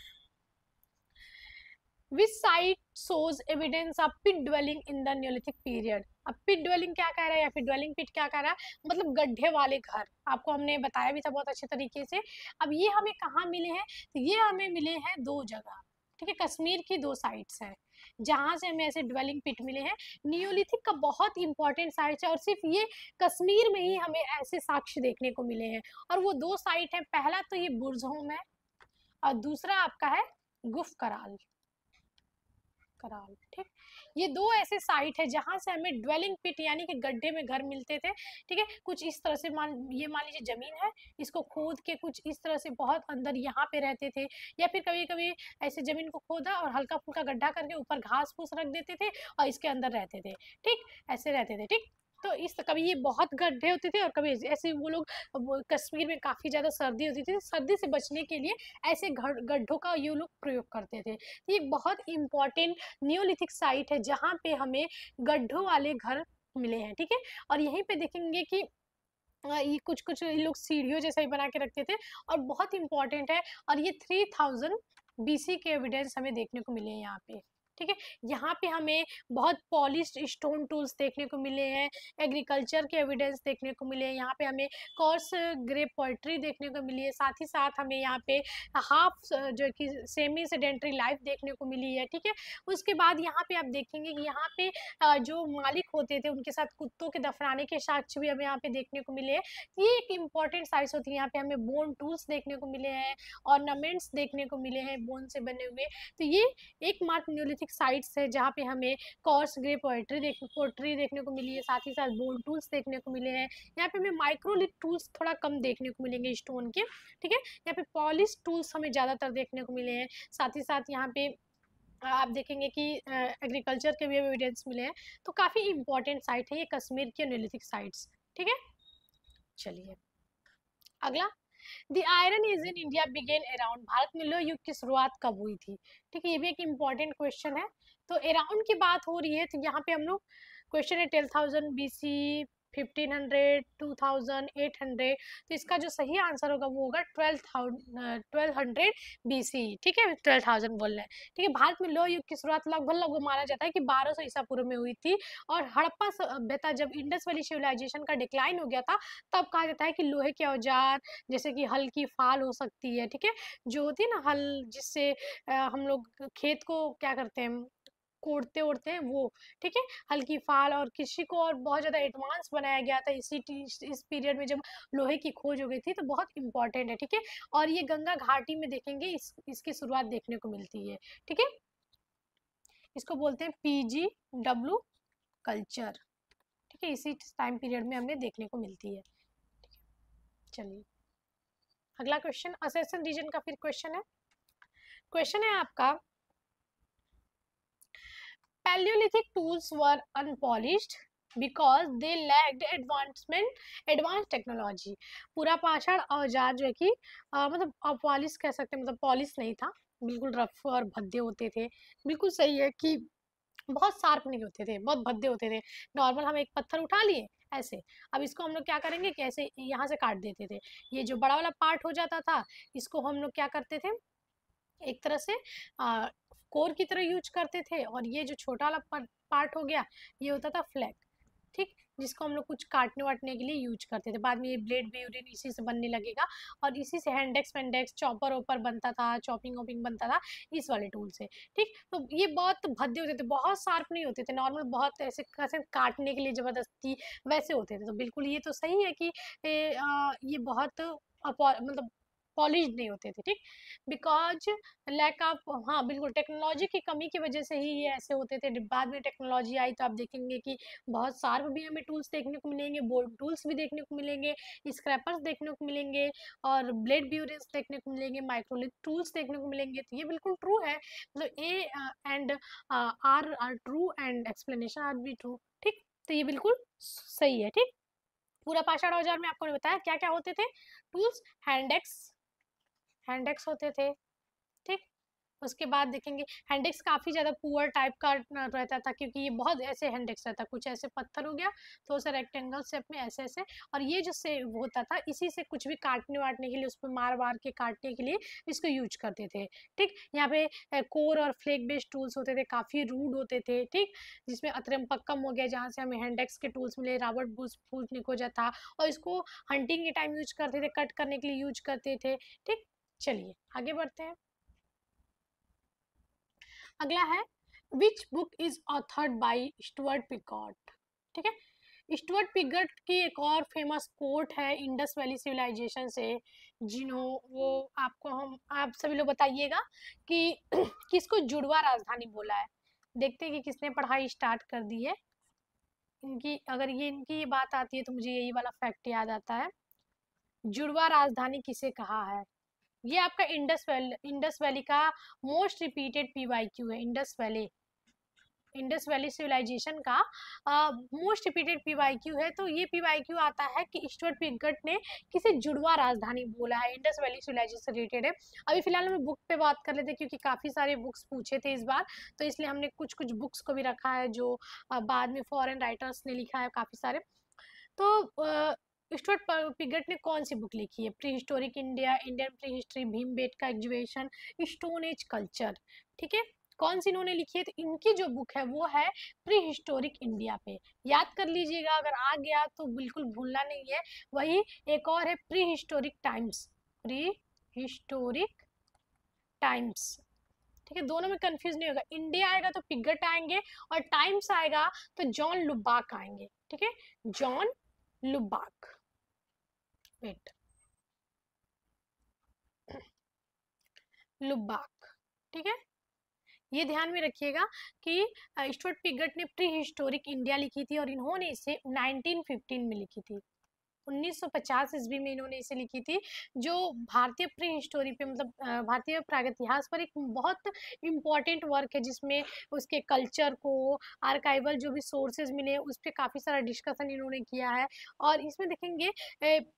Which site shows evidence of pit dwelling in the Neolithic period? अब पिट ड्वेलिंग क्या कह रहा है या फिर ड्वेलिंग पिट क्या कह रहा है, मतलब गड्ढे वाले घर। आपको हमने बताया भी था बहुत अच्छे तरीके से। अब ये हमें कहाँ मिले हैं, तो ये हमें मिले हैं दो जगह, ठीक है, कश्मीर की दो साइट्स हैं जहाँ से हमें ऐसे ड्वेलिंग पिट मिले हैं। नियोलिथिक का बहुत इंपॉर्टेंट साइट है और सिर्फ ये कश्मीर में ही हमें ऐसे साक्ष्य देखने को मिले हैं। और वो दो साइट है, पहला तो ये बुर्जहोम है और दूसरा आपका है गुफ कराल। कराल, ठीक। ये दो ऐसे साइट है जहां से हमें ड्वेलिंग पिट यानी कि गड्ढे में घर मिलते थे, ठीक है। कुछ इस तरह से मान लीजिए जमीन है, इसको खोद के कुछ इस तरह से बहुत अंदर यहाँ पे रहते थे, या फिर कभी कभी ऐसे जमीन को खोदा और हल्का फुल्का गड्ढा करके ऊपर घास फूस रख देते थे और इसके अंदर रहते थे, ठीक, ऐसे रहते थे, ठीक। तो इस कभी ये बहुत गड्ढे होते थे और कभी ऐसे वो लोग, कश्मीर में काफी ज्यादा सर्दी होती थी, सर्दी से बचने के लिए ऐसे गड्ढों का ये लोग प्रयोग करते थे। ये बहुत इंपॉर्टेंट नियोलिथिक साइट है जहाँ पे हमें गड्ढों वाले घर मिले हैं, ठीक है। और यहीं पे देखेंगे कि ये कुछ कुछ लोग सीढ़ियों जैसा ही बना के रखते थे और बहुत इंपॉर्टेंट है। और ये 3000 BC के एविडेंस हमें देखने को मिले हैं यहाँ पे, ठीक है। यहाँ पे हमें बहुत पॉलिश्ड स्टोन टूल्स देखने को मिले हैं, एग्रीकल्चर के एविडेंस देखने को मिले हैं, यहाँ पे हमें कॉर्स ग्रे पोइट्री देखने को मिली है, साथ ही साथ हमें यहाँ पे हाफ जो कि सेमी सेडेंट्री लाइफ देखने को मिली है, ठीक है। उसके बाद यहाँ पे आप देखेंगे कि यहाँ पे जो मालिक होते थे उनके साथ कुत्तों के दफनाने के साक्ष्य भी हमें यहाँ पे देखने को मिले हैं। ये एक इम्पॉर्टेंट साइट्स होती है, यहाँ पे हमें बोन टूल्स देखने को मिले हैं, ऑर्नामेंट्स देखने को मिले हैं बोन से बने हुए। तो ये एकमात्र न्यूलिथिक साइट्स है जहाँ पे हमें कॉर्स ग्रे पोएट्री देखने को मिली है, साथ ही साथ बोन टूल्स देखने को मिले हैं। यहाँ पे हमें माइक्रोलिथ टूल्स थोड़ा कम देखने को मिलेंगे स्टोन के, ठीक है। यहाँ पे पॉलिश टूल्स हमें ज़्यादातर देखने को मिले हैं। साथ ही साथ यहाँ पे आप देखेंगे कि एग्रीकल्चर के भी एविडेंस मिले हैं। तो काफ़ी इंपॉर्टेंट साइट है ये कश्मीर की न्यूलिथिक साइट्स, ठीक है। चलिए अगला, the Iron Age in India began around, Bharat में लोह युग की शुरुआत कब हुई थी, ठीक है। ये भी एक इम्पॉर्टेंट क्वेश्चन है। तो अराउंड की बात हो रही है, तो यहाँ पे हम लोग क्वेश्चन है 10,000 BC, 1500, 2000, 800। तो इसका जो सही आंसर होगा वो होगा 1200 BC, ठीक है, 12,000 बोल रहे हैं, ठीक है। भारत में लोह युग की शुरुआत लगभग माना जाता है कि 1200 ईसा पूर्व में हुई थी। और हड़प्पा सभ्यता जब इंडस वैली सिविलाइजेशन का डिक्लाइन हो गया था, तब कहा जाता है कि लोहे के औजार जैसे कि हल की फाल हो सकती है, ठीक है, जो होती है ना हल, जिससे हम लोग खेत को क्या करते हैं, कोड़ते ओड़ते हैं वो, ठीक है, हल्की फाल। और कृषि को और बहुत ज़्यादा एडवांस बनाया गया था इस पीरियड में जब लोहे की खोज हो गई थी, तो बहुत इंपॉर्टेंट है, ठीक है। और ये गंगा घाटी में देखेंगे इसकी शुरुआत देखने को मिलती है, ठीक है। इसको बोलते हैं PGW कल्चर, ठीक है, इसी टाइम पीरियड में हमें देखने को मिलती है, ठीक है। चलिए अगला क्वेश्चन असेसन रीजन का फिर क्वेश्चन है आपका, Paleolithic tools were unpolished because they lacked advanced technology। पूरा पाषाण औजार जो है कि मतलब अपॉलिश कह सकते हैं, मतलब पॉलिश नहीं था, बिल्कुल रफ और भद्दे होते थे। बिल्कुल सही है कि बहुत शार्प नहीं होते थे, बहुत भद्दे होते थे। नॉर्मल हम एक पत्थर उठा लिए ऐसे, अब इसको हम लोग क्या करेंगे कि ऐसे यहाँ से काट देते थे, ये जो बड़ा वाला पार्ट हो जाता था इसको हम लोग क्या करते थे, एक तरह से कोर की तरह यूज करते थे। और ये जो छोटा वाला पार्ट हो गया ये होता था फ्लैग, ठीक, जिसको हम लोग कुछ काटने वाटने के लिए यूज करते थे। बाद में ये ब्लेड भी यूरिन इसी से बनने लगेगा और इसी से हैंडेक्स पेंडेक्स चॉपर ओपर बनता था, चॉपिंग वॉपिंग बनता था इस वाले टूल से, ठीक। तो ये बहुत भद्दे होते थे, बहुत शार्प नहीं होते थे, नॉर्मल बहुत ऐसे कैसे काटने के लिए जबरदस्ती वैसे होते थे। तो बिल्कुल ये तो सही है कि ये बहुत मतलब पॉलिश नहीं होते थे, ठीक, बिकॉज लैक ऑफ, हाँ बिल्कुल टेक्नोलॉजी की कमी की वजह से ही ये ऐसे होते थे। बाद में टेक्नोलॉजी आई तो आप देखेंगे कि बहुत शार्प भी हमें टूल्स देखने को मिलेंगे, बोल्ड टूल्स भी देखने को मिलेंगे, स्क्रैपर्स देखने को मिलेंगे और ब्लेड ब्यूरिंग्स देखने को मिलेंगे, माइक्रोलिथ टूल्स देखने को मिलेंगे। तो ये बिल्कुल ट्रू है, मतलब A and R true and explanation R be true, ठीक। तो ये बिल्कुल सही है, ठीक। पूरा पाषाण औजार में आपको बताया क्या क्या होते थे टूल्स, हैंडेक्स होते थे, ठीक, उसके बाद देखेंगे हैंडेक्स काफ़ी ज़्यादा पुअर टाइप का रहता था, क्योंकि ये बहुत ऐसे हैंडेक्स रहता, कुछ ऐसे पत्थर हो गया तो उसे रेक्टेंगल शेप में ऐसे ऐसे, और ये जो से होता था इसी से कुछ भी काटने वाटने के लिए, उस पर मार वार के काटने के लिए इसको यूज करते थे। ठीक, यहाँ पे कोर और फ्लेक बेस्ड टूल्स होते थे, काफ़ी रूड होते थे। ठीक, जिसमें अत्रम पक्कम हो गया जहाँ से हमें हैंडेक्स के टूल्स मिले, रॉबर्ट बुश निकोजा था, और इसको हंटिंग के टाइम यूज करते थे, कट करने के लिए यूज करते थे। ठीक, चलिए आगे बढ़ते हैं। अगला है which book is authored bye Stuart Pigott. ठीक है, स्टुअर्ट पिगॉट की एक और फेमस कोट है इंडस वैली सिविलाइजेशन से, जिन्हों वो आपको हम आप सभी लोग बताइएगा कि किसको जुड़वा राजधानी बोला है। देखते हैं कि किसने पढ़ाई स्टार्ट कर दी है। इनकी अगर ये इनकी बात आती है तो मुझे यही वाला फैक्ट याद आता है, जुड़वा राजधानी किसे कहा है। ये आपका इंडस वैली का मोस्ट रिपीटेड पीवाईक्यू है। इंडस वैली सिविलाइजेशन का मोस्ट रिपीटेड पीवाईक्यू है। तो ये पीवाईक्यू आता है कि स्टुअर्ट पिगॉट ने किसे जुड़वा राजधानी बोला है, इंडस वैली सिविलाइजेशन से रिलेटेड है। अभी फिलहाल हम बुक पे बात कर लेते हैं, क्योंकि काफ़ी सारे बुक्स पूछे थे इस बार, तो इसलिए हमने कुछ कुछ बुक्स को भी रखा है जो बाद में फॉरेन राइटर्स ने लिखा है काफ़ी सारे। तो स्टुअर्ट पिगॉट ने कौन सी बुक लिखी है, pre historic India, Indian pre history, Bhimbetka exhibition, stone age culture. ठीक है, कौन सी इन्होंने लिखी है, तो इनकी जो बुक है वो है प्री हिस्टोरिक इंडिया पे। याद कर लीजिएगा, अगर आ गया तो बिल्कुल भूलना नहीं है। वही एक और है pre historic times, pre historic times. ठीक है, दोनों में कंफ्यूज नहीं होगा, इंडिया आएगा तो पिगॉट आएंगे, और टाइम्स आएगा तो जॉन लुबाक आएंगे। ठीक है, जॉन लुबाक, वेट, लुबाक। ठीक है, ये ध्यान में रखिएगा कि स्टुअर्ट पिगॉट ने प्री हिस्टोरिक इंडिया लिखी थी, और इन्होंने इसे 1915 में लिखी थी। 1950 ईस्वी में इन्होंने इसे लिखी थी, जो भारतीय प्री हिस्टोरी पे, मतलब भारतीय प्रागइतिहास पर एक बहुत इम्पॉर्टेंट वर्क है, जिसमें उसके कल्चर को, आर्काइवल जो भी सोर्सेज मिले उस पर काफ़ी सारा डिस्कशन इन्होंने किया है। और इसमें देखेंगे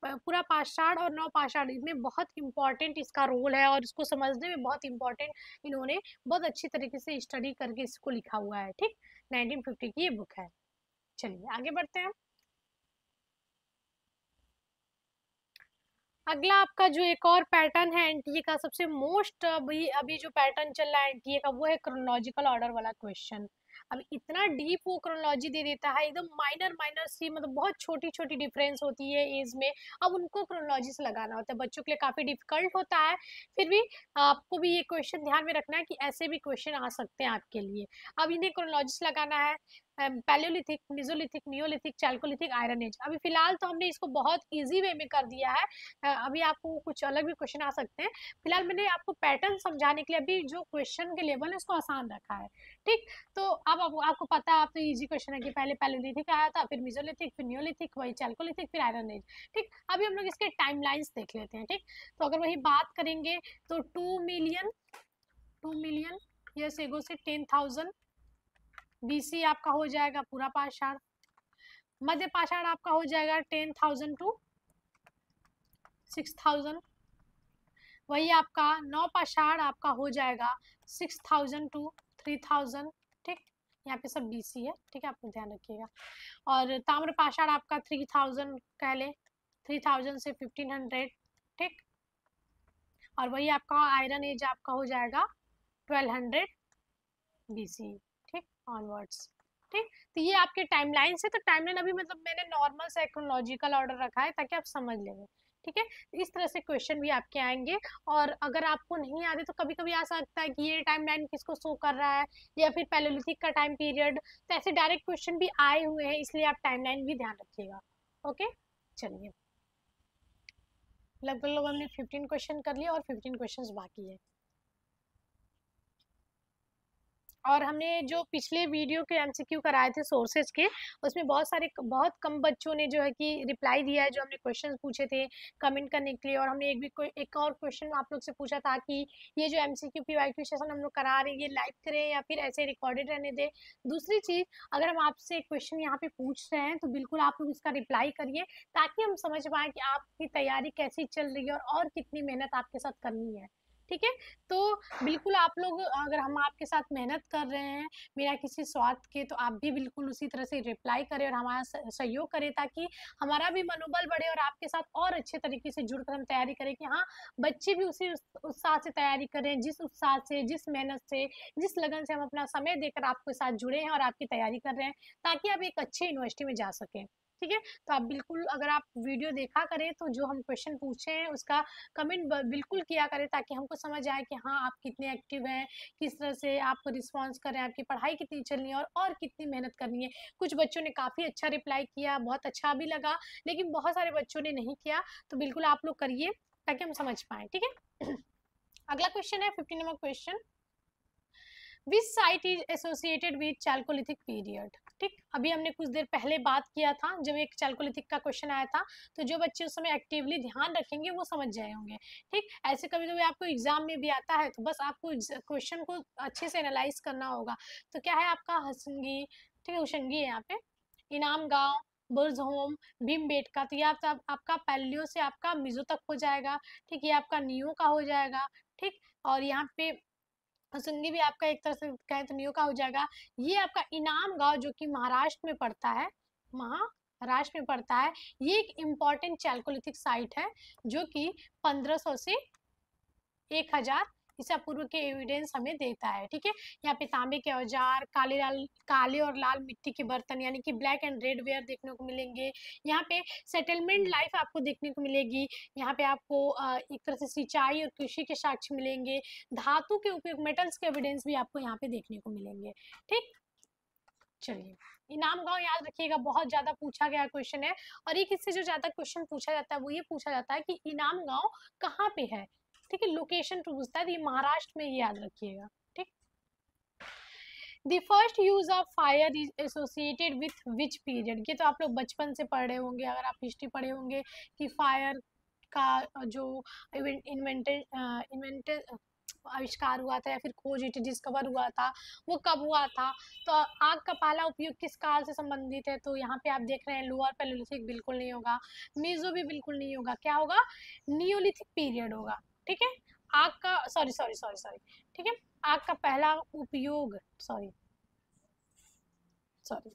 पूरा पाषाण और नव पाषाण, इसमें बहुत इम्पॉर्टेंट इसका रोल है, और इसको समझने में बहुत इम्पॉर्टेंट इन्होंने बहुत अच्छी तरीके से स्टडी करके इसको लिखा हुआ है। ठीक, 1950 की ये बुक है। चलिए आगे बढ़ते हैं। अगला आपका जो एक और पैटर्न है एनटीए का, सबसे मोस्ट अभी अभी जो पैटर्न चल रहा है एनटीए का, वो है क्रोनोलॉजिकल ऑर्डर वाला क्वेश्चन। अब इतना डीप वो क्रोनोलॉजी दे देता है, एकदम माइनर माइनर सी, मतलब बहुत छोटी छोटी डिफरेंस होती है एज में, अब उनको क्रोनोलॉजी से लगाना होता है, बच्चों के लिए काफ़ी डिफिकल्ट होता है। फिर भी आपको भी ये क्वेश्चन ध्यान में रखना है कि ऐसे भी क्वेश्चन आ सकते हैं आपके लिए। अब इन्हें क्रोनोलॉजी से लगाना है, palaeolithic, mesolithic, neolithic, chalcolithic, Iron Age. अभी फिलहाल तो हमने इसको बहुत इजी वे में कर दिया है, अभी आपको कुछ अलग भी क्वेश्चन आ सकते हैं। फिलहाल मैंने आपको पैटर्न समझाने के लिए अभी जो क्वेश्चन के लेवल है उसको आसान रखा है। ठीक, तो अब आपको पता है, आप तो इजी क्वेश्चन है कि पहले पैलियोलिथिक आया था, फिर मिजोलिथिक, फिर नियोलिथिक, वही चैल्कोलिथिक, फिर आयरन एज। ठीक, अभी हम लोग इसके टाइमलाइंस देख लेते हैं। ठीक, तो अगर वही बात करेंगे तो 2 मिलियन ईयर्स एगो से 10,000 बीसी आपका हो जाएगा पूरा पाषाण। मध्य पाषाण आपका हो जाएगा 10,000 टू 6,000। वही आपका नौ पाषाण आपका हो जाएगा 6,000 टू 3,000। ठीक, यहाँ पे सब बीसी है। ठीक है, आपको ध्यान रखिएगा। और ताम्र पाषाण आपका 3,000 कह ले, 3,000 से 1,500। ठीक, और वही आपका आयरन एज आपका हो जाएगा 1,200 बीसी। ठीक, ऑनवर्ड्स। ठीक, तो ये आपके टाइमलाइन से, तो टाइमलाइन अभी मतलब मैंने नॉर्मल से क्रोनोलॉजिकल ऑर्डर रखा है ताकि आप समझ लेंगे। ठीक है, इस तरह से क्वेश्चन भी आपके आएंगे। और अगर आपको नहीं आते तो कभी कभी आ सकता है कि ये टाइमलाइन किसको शो कर रहा है, या फिर पैलियोलिथिक का टाइम पीरियड, तो ऐसे डायरेक्ट क्वेश्चन भी आए हुए हैं, इसलिए आप टाइमलाइन भी ध्यान रखिएगा। ओके, चलिए, लगभग लोग हमने 15 क्वेश्चन कर लिया और 15 क्वेश्चन बाकी है। और हमने जो पिछले वीडियो के एमसीक्यू कराए थे सोर्सेज के, उसमें बहुत कम बच्चों ने जो है कि रिप्लाई दिया है, जो हमने क्वेश्चन पूछे थे कमेंट करने के लिए। और हमने एक और क्वेश्चन आप लोग से पूछा था कि ये जो एमसीक्यू पीवाईक्यू सेशन हम लोग करा रहे हैं, ये लाइव करें या फिर ऐसे रिकॉर्डेड रहने दें। दूसरी चीज़, अगर हम आपसे क्वेश्चन यहाँ पे पूछ रहे हैं तो बिल्कुल आप लोग उसका रिप्लाई करिए, ताकि हम समझ पाएँ कि आपकी तैयारी कैसी चल रही है और कितनी मेहनत आपके साथ करनी है। ठीक है। तो बिल्कुल आप लोग, अगर हम आपके साथ मेहनत कर रहे हैं बिना किसी स्वार्थ के, तो आप भी बिल्कुल उसी तरह से रिप्लाई करें और हमारा सहयोग करें, ताकि हमारा भी मनोबल बढ़े और आपके साथ और अच्छे तरीके से जुड़कर हम तैयारी करें कि हाँ, बच्चे भी उसी उत्साह से तैयारी करें, जिस उत्साह से, जिस मेहनत से, जिस लगन से हम अपना समय देकर आपके साथ जुड़े हैं और आपकी तैयारी कर रहे हैं, ताकि आप एक अच्छी यूनिवर्सिटी में जा सकें। ठीक है। तो आप बिल्कुल, अगर आप वीडियो देखा करें तो जो हम क्वेश्चन पूछे हैं उसका कमेंट बिल्कुल किया करें, ताकि हमको समझ आए कि हाँ, आप कितने एक्टिव हैं, किस तरह से आप रिस्पॉन्स कर रहे हैं, आपकी पढ़ाई कितनी चल रही है और कितनी मेहनत करनी है। कुछ बच्चों ने काफ़ी अच्छा रिप्लाई किया, बहुत अच्छा भी लगा, लेकिन बहुत सारे बच्चों ने नहीं किया। तो बिल्कुल आप लोग करिए ताकि हम समझ पाएँ। ठीक है। अगला क्वेश्चन है 15 number question, which site is associated with Chalcolithic period. ठीक, अभी हमने कुछ देर पहले बात किया था जब एक चैल्कोलिथिक का क्वेश्चन आया था, तो जो बच्चे उस समय एक्टिवली ध्यान रखेंगे वो समझ जाए होंगे। ठीक, ऐसे कभी कभी आपको एग्जाम में भी आता है, तो बस आपको क्वेश्चन को अच्छे से एनालाइज करना होगा। तो क्या है आपका हसंगी, ठीक है, हुशंगी है यहाँ पे, इनाम गांव, बुर्जहोम, भीमबेटका। तो ये आपका पैलियो से आपका मिजो तक हो जाएगा। ठीक, ये आपका नियो का हो जाएगा। ठीक, और यहाँ पे हसुंगी भी आपका एक तरह से कहें तो नियो का हो जाएगा। ये आपका इनाम गांव जो कि महाराष्ट्र में पड़ता है, महाराष्ट्र में पड़ता है, ये एक इम्पॉर्टेंट चैल्कोलिथिक साइट है जो कि 1500 से 1000 ईसा पूर्व के एविडेंस हमें देता है। ठीक है, यहाँ पे तांबे के औजार, काले और लाल मिट्टी के बर्तन यानी कि ब्लैक एंड रेड वेयर देखने को मिलेंगे। यहाँ पे सेटलमेंट लाइफ आपको देखने को मिलेगी। यहाँ पे आपको एक तरह से सिंचाई और कृषि के साक्ष्य मिलेंगे। धातु के उपयोग, मेटल्स के एविडेंस भी आपको यहाँ पे देखने को मिलेंगे। ठीक, चलिए, इनाम गांव याद रखिएगा, बहुत ज्यादा पूछा गया क्वेश्चन है। और एक इससे जो ज्यादा क्वेश्चन पूछा जाता है वो ये पूछा जाता है कि इनाम गांव कहाँ पे है। ठीक है, लोकेशन टू पूछता है, तो ये महाराष्ट्र में, ये याद रखिएगा। ठीक, the first use of fire is associated with which period. ये तो आप लोग बचपन से पढ़ रहे होंगे, अगर आप हिस्ट्री पढ़े होंगे कि फायर का जो इन्वेंटेड आविष्कार हुआ था या फिर खोज डिस्कवर हुआ था, वो कब हुआ था। तो आग का पहला उपयोग किस काल से संबंधित है, तो यहाँ पे आप देख रहे हैं लोअर पैलियोलिथिक बिल्कुल नहीं होगा, मीजो भी बिल्कुल नहीं होगा, क्या होगा, नियोलिथिक पीरियड होगा। ठीक है, आग का सॉरी सॉरी सॉरी सॉरी ठीक है, आग का पहला उपयोग, सॉरी सॉरी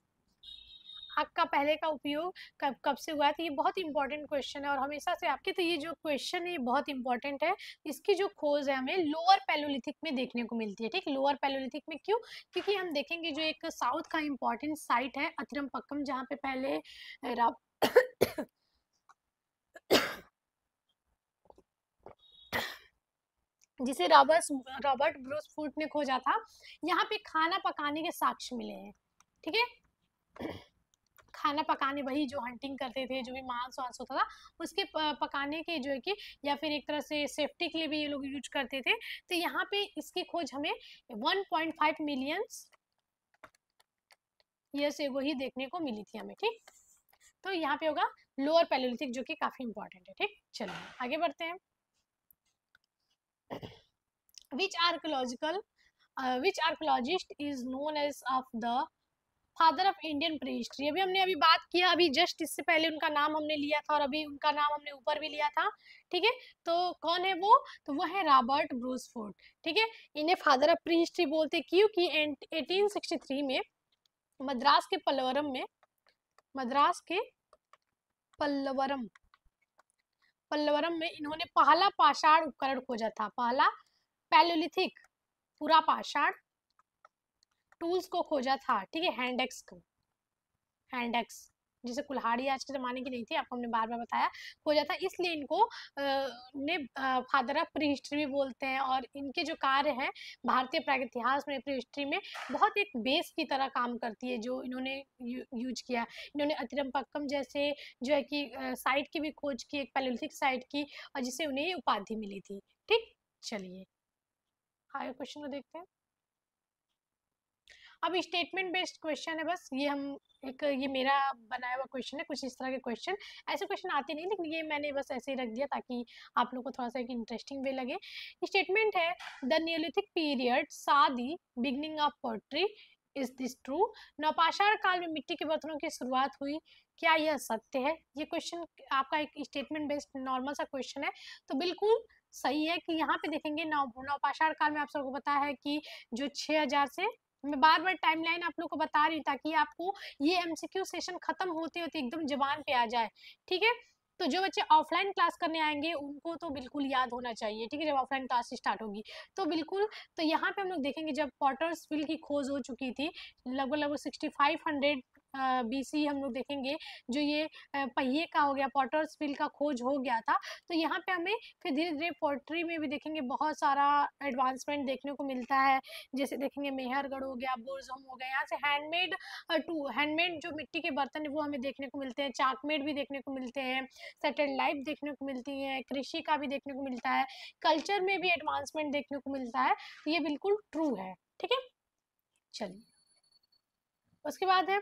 आग का पहले का उपयोग कब कब से हुआ है। तो ये बहुत इंपॉर्टेंट क्वेश्चन है और हमेशा से आपके, तो ये जो क्वेश्चन है ये बहुत इंपॉर्टेंट है। इसकी जो खोज है हमें लोअर पैलियोलिथिक में देखने को मिलती है। ठीक, लोअर पैलियोलिथिक में क्यों, क्योंकि हम देखेंगे जो एक साउथ का इंपॉर्टेंट साइट है अतिरमपक्कम, जहाँ पे पहले जिसे रॉबर्ट ब्रूस फूड ने खोजा था, यहाँ पे खाना पकाने के साक्ष्य मिले हैं। ठीक है, खाना पकाने, वही जो हंटिंग करते थे, जो भी मांस वांस होता था उसके पकाने के जो है कि, या फिर एक तरह से सेफ्टी के लिए भी ये लोग यूज करते थे। तो यहाँ पे इसकी खोज हमें 1.5 मिलियन ईयर्स एगो ही देखने को मिली थी हमें। ठीक, तो यहाँ पे होगा लोअर पैलियोलिथिक, जो कि काफी इंपॉर्टेंट है। ठीक, चलिए आगे बढ़ते हैं। which archaeological which archaeologist is known as of the father of Indian pre history. अभी हमने बात किया, अभी जस्ट इससे पहले उनका नाम हमने लिया था और अभी उनका नाम हमने ऊपर भी लिया था। ठीक है, तो कौन है वो, तो वो है रॉबर्ट ब्रूस फूड। ठीक है, इन्हें फादर ऑफ प्री हिस्ट्री बोलते क्योंकि 1863 में मद्रास के पल्लवरम में, मद्रास के पल्लवरम पल्लवरम में इन्होंने पहला पाषाण उपकरण खोजा था, पहला पैलियोलिथिक पूरा पाषाण टूल्स को खोजा था। ठीक है, हैंड एक्स जिसे कुल्हाड़ी आज के ज़माने की नहीं थी, आपको हमने बार बार बताया, खोजा था, इसलिए इनको ने फादर ऑफ प्री हिस्ट्री भी बोलते हैं। और इनके जो कार्य हैं भारतीय प्रागैतिहास में, प्री हिस्ट्री में बहुत एक बेस की तरह काम करती है, जो इन्होंने यूज किया। इन्होंने अतिरमपक्कम जैसे जो है कि साइट की भी खोज की, एक पैलियोलिथिक साइट की, और जिसे उन्हें उपाधि मिली थी। ठीक, चलिए आगे क्वेश्चन को देखते हैं। अब स्टेटमेंट बेस्ड क्वेश्चन है, बस ये हम ये मेरा बनाया हुआ क्वेश्चन है, कुछ इस तरह के क्वेश्चन, ऐसे क्वेश्चन आते नहीं, लेकिन ये मैंने बस ऐसे ही रख दिया ताकि आप लोग को थोड़ा सा एक इंटरेस्टिंग वे लगे। स्टेटमेंट है, the neolithic period saw the beginning of pottery, is this true. नवपाषाण काल में मिट्टी के बर्तनों की शुरुआत हुई, क्या यह सत्य है। ये क्वेश्चन आपका एक स्टेटमेंट बेस्ड नॉर्मल सा क्वेश्चन है, तो बिल्कुल सही है कि यहाँ पे देखेंगे नवपाषाण काल में आप सबको पता है कि जो 6000 से, मैं बार बार टाइमलाइन आप लोग को बता रही हूँ ताकि आपको ये एमसीक्यू सेशन खत्म होते होते एकदम जबान पे आ जाए, ठीक है। तो जो बच्चे ऑफलाइन क्लास करने आएंगे उनको तो बिल्कुल याद होना चाहिए, ठीक है, जब ऑफलाइन क्लास स्टार्ट होगी तो बिल्कुल। तो यहाँ पे हम लोग देखेंगे जब पॉटर्सविल की खोज हो चुकी थी लगभग लगभग 6500 BC, हम लोग देखेंगे जो ये पहिए का हो गया, पॉटर्सविल का खोज हो गया था। तो यहाँ पे हमें फिर धीरे धीरे पोट्री में भी देखेंगे बहुत सारा एडवांसमेंट देखने को मिलता है, जैसे देखेंगे मेहरगढ़ हो गया, बुर्जम हो गया, यहाँ से हैंडमेड जो मिट्टी के बर्तन है वो हमें देखने को मिलते हैं, चाकमेड भी देखने को मिलते हैं, सेटल्ड लाइफ देखने को मिलती है, कृषि का भी देखने को मिलता है, कल्चर में भी एडवांसमेंट देखने को मिलता है। तो ये बिल्कुल ट्रू है, ठीक है। चलिए उसके बाद है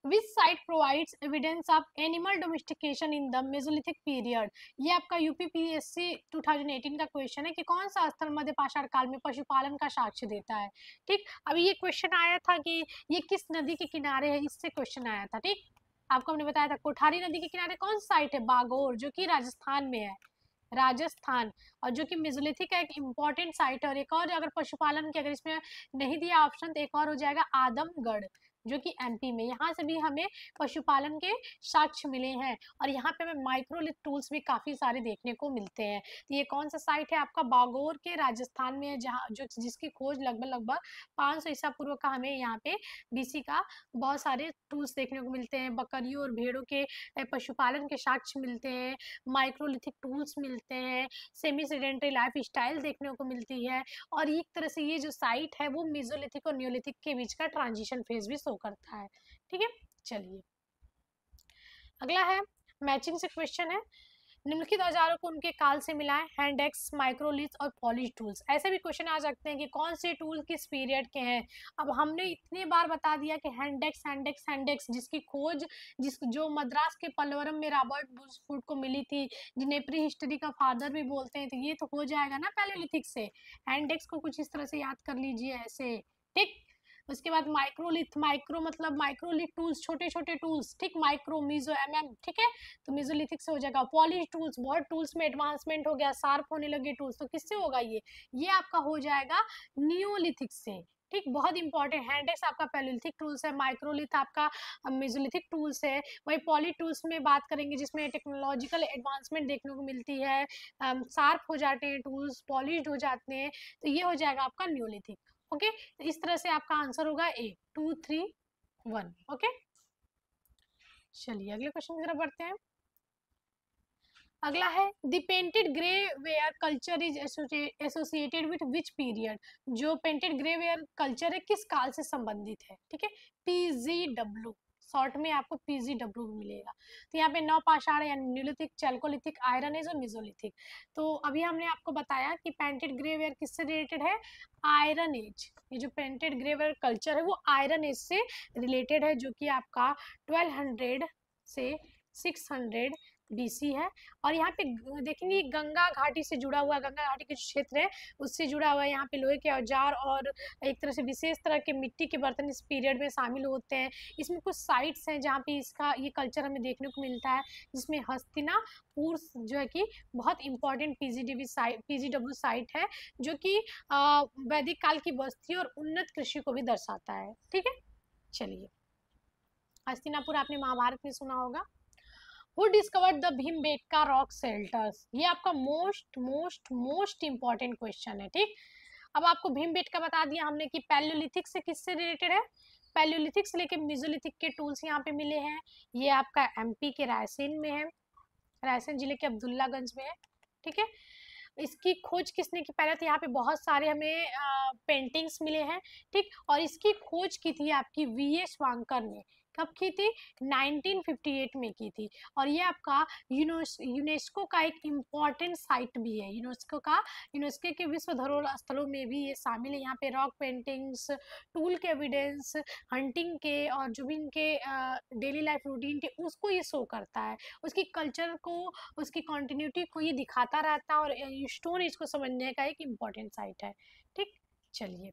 Which site provides evidence of animal domestication in the Mesolithic period? ये आपका यूपीपीएससी 2018 का क्वेश्चन है कि कौन सा स्थल मध्य पाषाण काल में पशुपालन का साक्ष्य देता है, ठीक। अभी ये क्वेश्चन आया था कि ये किस नदी के किनारे है, इससे क्वेश्चन आया था, ठीक। आपको हमने बताया था कोठारी नदी के किनारे कौन सा साइट है, बागोर, जो कि राजस्थान में है, राजस्थान। और जो कि मेसोलिथिक का एक इम्पॉर्टेंट साइट है। और एक और अगर पशुपालन की अगर इसमें नहीं दिया ऑप्शन तो एक और हो जाएगा आदमगढ़, जो कि एमपी में, यहाँ से भी हमें पशुपालन के साक्ष्य मिले हैं। और यहाँ पे हमें माइक्रोलिथ टूल्स भी काफी सारे देखने को मिलते हैं। तो ये कौन सा साइट है आपका, बागोर के राजस्थान में है, जहाँ जो जिसकी खोज लगभग 500 ईसा पूर्व का हमें यहाँ पे बीसी का बहुत सारे टूल्स देखने को मिलते हैं। बकरियों और भेड़ों के पशुपालन के साक्ष्य मिलते हैं, माइक्रोलिथिक टूल्स मिलते हैं, सेमी सेडेंटरी लाइफ स्टाइल देखने को मिलती है। और एक तरह से ये जो साइट है वो मेसोलिथिक और न्योलिथिक के बीच का ट्रांजिशन फेज भी शो करता है, ठीक है। चलिए अगला है मैचिंग से क्वेश्चन है, निम्नलिखित औजारों को उनके काल से मिलाएं, हैंड एक्स, माइक्रोलिथ और पॉलिश टूल्स। ऐसे भी क्वेश्चन आ सकते हैं कि कौन से टूल किस पीरियड के हैं। अब हमने इतने बार बता दिया कि हैंड एक्स जिसकी खोज जो मद्रास के पल्लवरम में रॉबर्ट बुशफूड को मिली थी, जिन्हें प्री हिस्ट्री का फादर भी बोलते हैं, तो ये तो हो जाएगा ना पैलेलिथिक से। हैंड एक्स को कुछ इस तरह से याद कर लीजिए ऐसे, ठीक। उसके बाद माइक्रोलिथ, माइक्रो मतलब माइक्रोलिथ टूल्स, छोटे छोटे टूल्स, ठीक, माइक्रो मीजो एमएम, ठीक है। तो मेसोलिथिक से हो जाएगा। पॉलिश टूल्स, बहुत टूल्स में एडवांसमेंट हो गया, शार्प होने लगे टूल्स, तो किससे होगा ये आपका हो जाएगा नियोलिथिक से, ठीक। बहुत इंपॉर्टेंट, हैंडेक्स आपका पैलेलिथिक टूल्स है, माइक्रोलिथ आपका मेसोलिथिक टूल्स है। वही पॉली टूल्स में बात करेंगे जिसमें टेक्नोलॉजिकल एडवांसमेंट देखने को मिलती है, शार्प हो जाते हैं टूल्स, पॉलिश्ड हो जाते हैं, तो ये हो जाएगा आपका न्योलिथिक, ओके। तो इस तरह से आपका आंसर होगा ए 2 3 1, ओके। चलिए अगले क्वेश्चन की तरफ बढ़ते हैं। अगला है the painted grey ware culture is associated with which period. जो पेंटेड ग्रे वेयर कल्चर है किस काल से संबंधित है, ठीक है। पीजीडब्ल्यू, शॉर्ट में आपको पीजीडब्ल्यू मिलेगा। तो यहाँ पे नवपाषाण यानी न्यूलिथिक, चैल्कोलिथिक, आयरन एज और मेसोलिथिक। तो अभी हमने आपको बताया कि पेंटेड ग्रे वेयर किससे रिलेटेड है, आयरन एज। ये जो पेंटेड ग्रे वेयर कल्चर है वो आयरन एज से रिलेटेड है, जो कि आपका 1200 से 600 BC है। और यहाँ पे देखेंगे गंगा घाटी से जुड़ा हुआ, गंगा घाटी के जो क्षेत्र है उससे जुड़ा हुआ है। यहाँ पे लोहे के औजार और एक तरह से विशेष तरह के मिट्टी के बर्तन इस पीरियड में शामिल होते हैं। इसमें कुछ साइट्स हैं जहाँ पे इसका ये कल्चर हमें देखने को मिलता है, जिसमें हस्तिनापुर जो है कि बहुत इंपॉर्टेंट पीजीडब्ल्यू साइट है, जो कि वैदिक काल की बस्ती और उन्नत कृषि को भी दर्शाता है, ठीक है। चलिए हस्तिनापुर आपने महाभारत में सुना होगा। Who discovered the Bhimbetka rock shelters? ये आपका most most most important question है, ठीक। अब आपको भीमबेटका बता दिया हमने कि पैलियोलिथिक से किससे रिलेटेड है, पैलियोलिथिक से लेके मेसोलिथिक के टूल्स यहाँ पे मिले हैं। ये आपका एमपी के रायसेन में है, रायसेन जिले के अब्दुल्लागंज में है, ठीक है। इसकी खोज किसने की, पहले तो यहाँ पे बहुत सारे हमें पेंटिंग्स मिले हैं, ठीक। और इसकी खोज की थी आपकी वीएस वांकर ने, कब की थी, 1958 में की थी। और ये आपका यूनेस्को का एक इम्पॉर्टेंट साइट भी है, यूनेस्को के विश्व धरोहर स्थलों में भी ये शामिल है। यहाँ पे रॉक पेंटिंग्स, टूल के एविडेंस, हंटिंग के और जो भी इनके डेली लाइफ रूटीन के उसको ये शो करता है, उसकी कल्चर को, उसकी कॉन्टिन्यूटी को ये दिखाता रहता है। और स्टोन इसको समझने का एक इम्पॉर्टेंट साइट है, ठीक। चलिए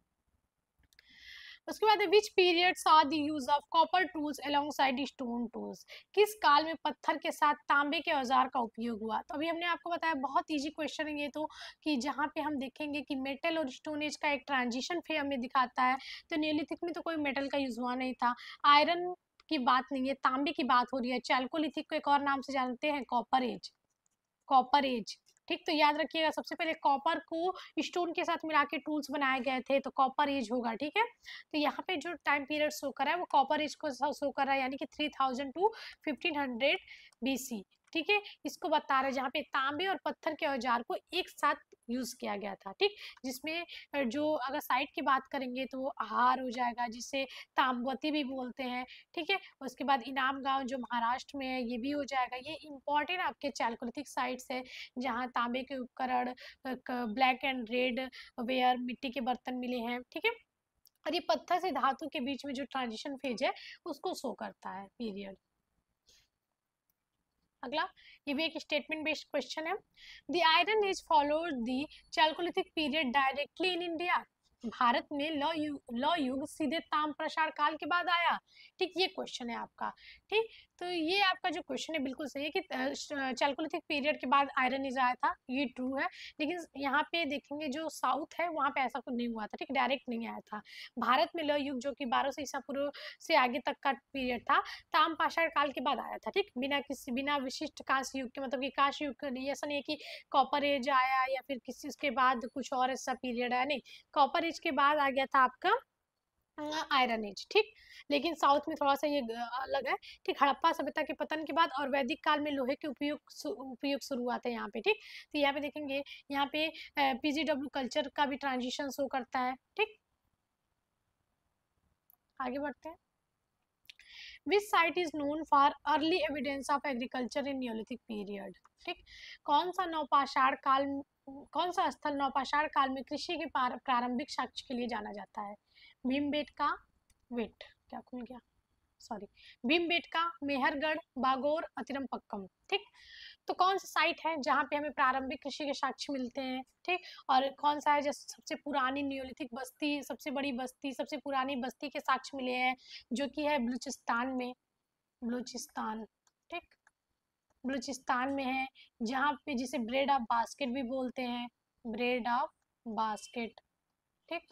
उसके बाद which period saw the use of copper tools alongside stone tools, किस काल में पत्थर के साथ तांबे के औजार का उपयोग हुआ। तो अभी हमने आपको बताया, बहुत इजी क्वेश्चन है ये तो, कि जहाँ पे हम देखेंगे कि मेटल और स्टोन एज का एक ट्रांजिशन फिर हमें दिखाता है। तो नियोलिथिक में तो कोई मेटल का यूज हुआ नहीं था, आयरन की बात नहीं है, तांबे की बात हो रही है। चैल्कोलिथिक को एक और नाम से जानते हैं कॉपर एज, कॉपर एज। ठीक, तो याद रखिएगा, सबसे पहले कॉपर को स्टोन के साथ मिला के टूल्स बनाए गए थे, तो कॉपर एज होगा। ठीक है, तो यहाँ पे जो टाइम पीरियड शो कर रहा है वो कॉपर एज को शो कर रहा है, यानी कि 3000 टू 1500 BC। ठीक है, इसको बता रहे हैं जहाँ पे तांबे और पत्थर के औजार को एक साथ यूज किया गया था। ठीक, जिसमें जो अगर साइट की बात करेंगे तो वो हार हो जाएगा, जिसे ताम्रवती भी बोलते हैं। ठीक है, उसके बाद इनाम गांव जो महाराष्ट्र में है ये भी हो जाएगा। ये इंपॉर्टेंट आपके चैल्कोलिथिक साइट्स है जहाँ तांबे के उपकरण, ब्लैक एंड रेड वेयर, मिट्टी के बर्तन मिले हैं। ठीक है, और ये पत्थर से धातु के बीच में जो ट्रांजिशन फेज है उसको शो करता है पीरियड। अगला, ये भी एक स्टेटमेंट बेस्ड क्वेश्चन है। The Iron Age followed the chalcolithic period directly in India, Bharat में लौ युग सीधे ताम प्रसार काल के बाद आया। ठीक, ये क्वेश्चन है आपका। ठीक, तो ये आपका जो क्वेश्चन है बिल्कुल सही है कि चैल्कोलिथिक पीरियड के बाद आयरन एज आया था, ये ट्रू है। लेकिन यहाँ पे देखेंगे जो साउथ है वहाँ पे ऐसा कुछ नहीं हुआ था। ठीक, डायरेक्ट नहीं आया था। भारत में लौ युग जो कि 1200 ईसा पूर्व से आगे तक का पीरियड था, ताम पाषाण काल के बाद आया था। ठीक, बिना विशिष्ट कांस्य युग के, मतलब कि कांस्य युग का नहीं, ऐसा नहीं है कि कॉपर एज आया या फिर किसी उसके बाद कुछ और ऐसा पीरियड आया, नहीं, कॉपर एज के बाद आ गया था आपका आयरन एज। ठीक, लेकिन साउथ में थोड़ा सा ये अलग है। ठीक, हड़प्पा सभ्यता के पतन के बाद और वैदिक काल में लोहे के उपयोग शुरुआत है यहाँ पे। ठीक, तो यहाँ पे देखेंगे, यहाँ पे PGW कल्चर का भी ट्रांजिशन शो करता है। ठीक, आगे बढ़ते हैं। Which site is known for early evidence of agriculture in Neolithic period? ठीक, कौन सा नवपाषाण काल, कौन सा स्थल नवपाषाण काल में कृषि के प्रारंभिक साक्ष्य के लिए जाना जाता है? भीमबेटका, वेट क्या खुल गया, सॉरी, भीमबेटका, मेहरगढ़, बागोर, अतिरमपक्कम। ठीक, तो कौन सा साइट है जहाँ पे हमें प्रारंभिक कृषि के साक्ष्य मिलते हैं? ठीक, और कौन सा है जैसे सबसे पुरानी नियोलिथिक बस्ती, सबसे बड़ी बस्ती, सबसे पुरानी बस्ती के साक्ष्य मिले हैं, जो कि है बलूचिस्तान में, बलूचिस्तान। ठीक, बलूचिस्तान में है, जहाँ पे जिसे ब्रेड ऑफ बास्केट भी बोलते हैं, ब्रेड ऑफ बास्केट। ठीक,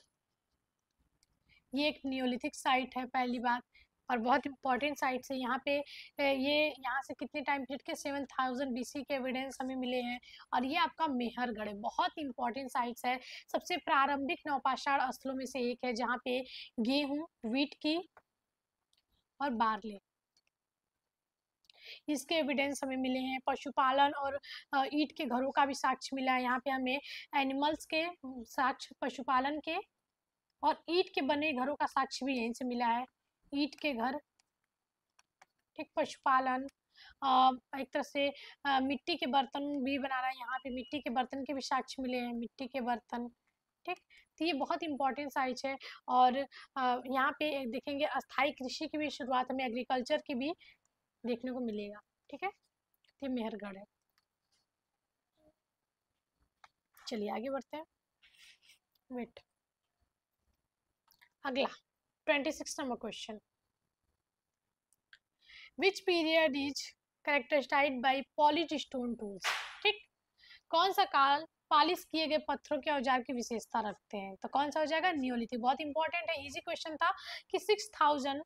ये एक नियोलिथिक साइट है, पहली बात, और बहुत इंपॉर्टेंट साइट्स है। यहाँ पे ये यहाँ से कितने टाइम पीरियड के 7000 BC के एविडेंस हमें मिले हैं। और ये आपका मेहरगढ़ है, बहुत इंपॉर्टेंट साइट्स है, सबसे प्रारंभिक नवपाषाण स्थलों में से एक है, जहाँ पे गेहूं, व्हीट की और बार्ले, इसके एविडेंस हमें मिले हैं। पशुपालन और ईंट के घरों का भी साक्ष्य मिला है। यहाँ पे हमें एनिमल्स के साक्ष्य, पशुपालन के और ईंट के बने घरों का साक्ष्य भी यहीं से मिला है, ईंट के घर। ठीक, पशुपालन, एक तरह से मिट्टी के बर्तन भी बना रहा है, यहाँ पे मिट्टी के बर्तन के भी साक्ष्य मिले हैं, मिट्टी के बर्तन। ठीक, तो ये बहुत इंपॉर्टेंट साइट है। और यहाँ पे देखेंगे अस्थाई कृषि की भी शुरुआत हमें एग्रीकल्चर की भी देखने को मिलेगा। ठीक है, ये मेहरगढ़ है। चलिए आगे बढ़ते हैं। वेट, अगला 26 number question. Which period is characterised by polish stone tools? ठीक, कौन सा काल पॉलिश किए गए पत्थरों के औजार की विशेषता रखते हैं? तो कौन सा हो जाएगा? नियोलिथिक। बहुत इंपॉर्टेंट है, इजी क्वेश्चन था कि 6000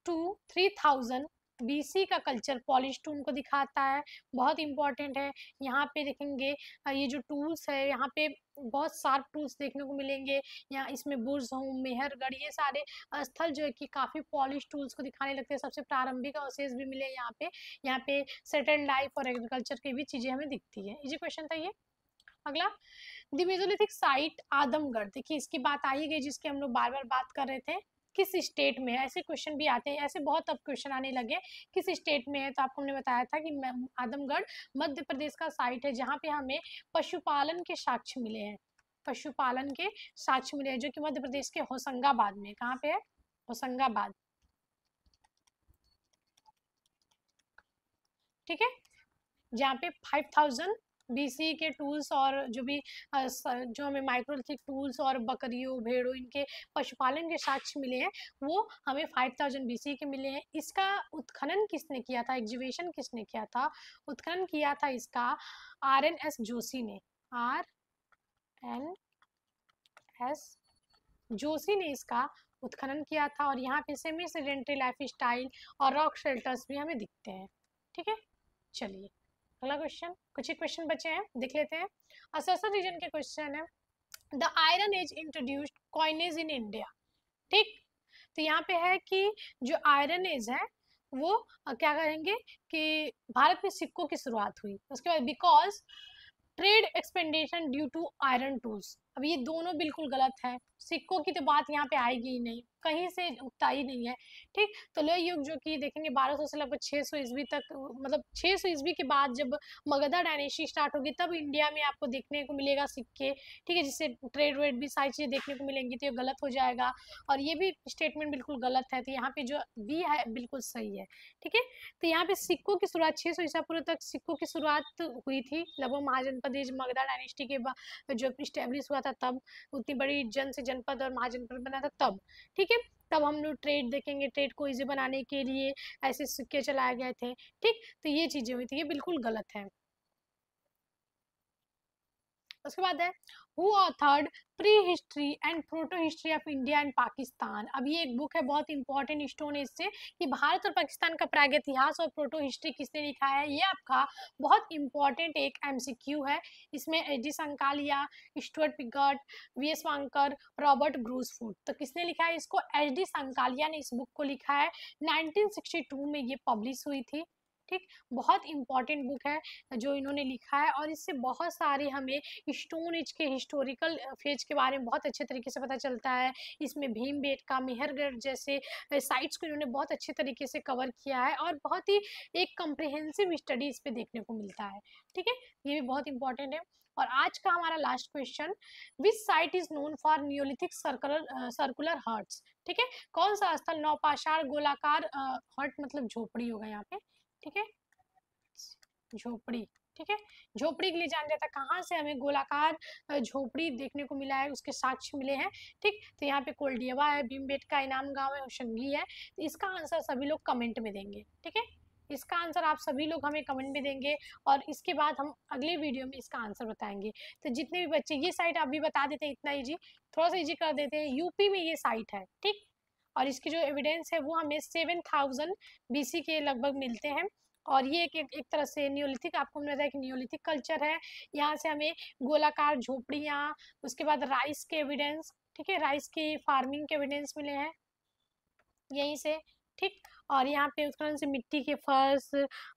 टू 3000 BC का कल्चर पॉलिश टूल को दिखाता है, बहुत इंपॉर्टेंट है। यहाँ पे देखेंगे ये जो टूल्स है, यहाँ पे बहुत शार्प टूल्स देखने को मिलेंगे। यहाँ इसमें बुर्ज होम, मेहरगढ़, ये सारे स्थल जो है कि काफ़ी पॉलिश टूल्स को दिखाने लगते हैं। सबसे प्रारंभिक अवशेष भी मिले यहाँ पे सेटल्ड लाइफ और एग्रीकल्चर की भी चीज़ें हमें दिखती है। इजी क्वेश्चन था ये। अगला, द मेसोलिथिक साइट आदमगढ़, देखिए इसकी बात आई गई जिसकी हम लोग बार बार बात कर रहे थे, किस स्टेट में है? ऐसे क्वेश्चन भी आते हैं, ऐसे बहुत अब क्वेश्चन आने लगे, किस स्टेट में है? तो आपको हमने बताया था कि आदमगढ़ मध्य प्रदेश का साइट है, जहाँ पे हमें पशुपालन के साक्ष्य मिले हैं, पशुपालन के साक्ष्य मिले हैं, जो कि मध्य प्रदेश के होशंगाबाद में, कहाँ पे है? होशंगाबाद। ठीक है, जहाँ पे 5000 बीसी के टूल्स और जो भी जो हमें माइक्रोलिथिक टूल्स और बकरियों भेड़ों इनके पशुपालन के साक्ष्य मिले हैं वो हमें 5000 बीसी के मिले हैं। इसका उत्खनन किसने किया था, एग्जीबिशन किसने किया था, उत्खनन किया था इसका RNS जोशी ने, RNS जोशी ने इसका उत्खनन किया था। और यहाँ पे सेमी सेडेंटरी लाइफ स्टाइल और रॉक शेल्टर्स भी हमें दिखते हैं। ठीक है, चलिए अगला क्वेश्चन, कुछ ही क्वेश्चन बचे हैं देख लेते हैं। असोसर रीजन के क्वेश्चन है, the Iron Age introduced coinage in India. ठीक, तो यहाँ पे है कि जो आयरन एज है वो क्या करेंगे कि भारत में सिक्कों की शुरुआत हुई। उसके बाद because trade expansion due to iron tools. अब ये दोनों बिल्कुल गलत है, सिक्कों की तो बात यहाँ पे आएगी ही नहीं, कहीं से उगता ही नहीं है। ठीक, तो लोह युग जो कि देखेंगे 1200 से लगभग 600 ईस्वी तक, मतलब 600 ईस्वी के बाद जब मगधा डायनेस्टी स्टार्ट होगी तब इंडिया में आपको देखने को मिलेगा सिक्के। ठीक है, जिससे ट्रेड वेड भी सारी चीज़ें देखने को मिलेंगी, तो ये गलत हो जाएगा। और ये भी स्टेटमेंट बिल्कुल गलत है, तो यहाँ पे जो बी है बिल्कुल सही है। ठीक है, तो यहाँ पे सिक्कों की शुरुआत 600 ईसा पूर्व तक सिक्कों की शुरुआत हुई थी लगभग महाजनपद मगधा डायनेस्टी के बाद जो स्टेब्लिश हुआ था तब, उतनी बड़ी जन से जनपद और महाजनपद बना था तब। ठीक है, तब हम लोग ट्रेड देखेंगे, ट्रेड को इजी बनाने के लिए ऐसे सिक्के चलाए गए थे। ठीक, तो ये चीजें हुई थी, ये बिल्कुल गलत है। उसके बाद है who authored pre history and proto history of India and Pakistan. अब ये एक बुक है बहुत इंपॉर्टेंट स्टोन एज से कि भारत और पाकिस्तान का प्राग इतिहास और प्रोटो हिस्ट्री किसने लिखा है। ये आपका बहुत इंपॉर्टेंट एक MCQ है। इसमें HD Sankalia, Stuart Piggott, VS Wakankar, Robert Bruce Foote, तो किसने लिखा है इसको, HD संकालिया ने इस बुक को लिखा है। 1962 में ये पब्लिश हुई थी। ठीक, बहुत इंपॉर्टेंट बुक है जो इन्होंने लिखा है, और इससे बहुत सारे हमें स्टोन एज के हिस्टोरिकल फेज के बारे में बहुत अच्छे तरीके से पता चलता है। इसमें भीमबेटका, मेहरगढ़ जैसे साइट्स को इन्होंने बहुत अच्छे तरीके से कवर किया है, और बहुत ही एक कम्प्रिहेंसिव स्टडी इस पे देखने को मिलता है। ठीक है, ये भी बहुत इंपॉर्टेंट है। और आज का हमारा last question, which site is known for neolithic circular huts. ठीक है, कौन सा स्थल नौपाषाण गोलाकार हर्ट मतलब झोपड़ी होगा यहाँ पे। ठीक है, झोपड़ी। ठीक है, झोपड़ी के लिए जान जाता, कहाँ से हमें गोलाकार झोपड़ी देखने को मिला है, उसके साक्ष्य मिले हैं। ठीक, तो यहाँ पे कोलडियवा है, भीमबेटका इनाम गांव है, होशंगी है। तो इसका आंसर सभी लोग कमेंट में देंगे। ठीक है, इसका आंसर आप सभी लोग हमें कमेंट में देंगे, और इसके बाद हम अगले वीडियो में इसका आंसर बताएंगे। तो जितने भी बच्चे, ये साइट अभी बता देते हैं, इतना इजी, थोड़ा सा इजी कर देते हैं। यूपी में ये साइट है। ठीक, और इसकी जो एविडेंस है वो हमें 7000 BC के लगभग मिलते हैं। और ये एक तरह से नियोलिथिक, आपको मिल रहा है कि नियोलिथिक कल्चर है। यहाँ से हमें गोलाकार झोपड़ियाँ, उसके बाद राइस के एविडेंस, ठीक है, राइस की फार्मिंग के एविडेंस मिले हैं यहीं से। ठीक, और यहाँ पे उत्खनन से मिट्टी के फर्श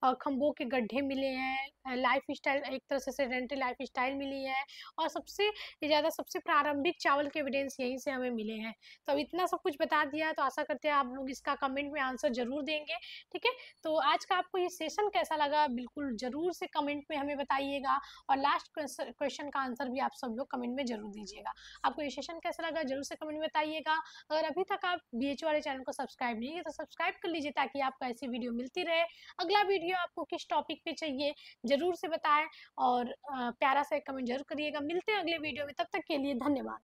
और खंभों के गड्ढे मिले हैं। लाइफ स्टाइल, एक तरह से सेडेंटरी लाइफ स्टाइल मिली है, और सबसे ज़्यादा सबसे प्रारंभिक चावल के एविडेंस यहीं से हमें मिले हैं। तो अब इतना सब कुछ बता दिया, तो आशा करते हैं आप लोग इसका कमेंट में आंसर जरूर देंगे। ठीक है, तो आज का आपको ये सेशन कैसा लगा बिल्कुल जरूर से कमेंट में हमें बताइएगा, और लास्ट क्वेश्चन का आंसर भी आप सब लोग कमेंट में जरूर दीजिएगा। आपको ये सेशन कैसा लगा जरूर से कमेंट में बताइएगा। अगर अभी तक आप BHU वाले चैनल को सब्सक्राइब नहीं किया तो सब्सक्राइब कर लीजिए, ताकि आपको ऐसी वीडियो मिलती रहे। अगला वीडियो आपको किस टॉपिक पे चाहिए जरूर से बताएं, और प्यारा सा एक कमेंट जरूर करिएगा। मिलते हैं अगले वीडियो में, तब तक के लिए धन्यवाद।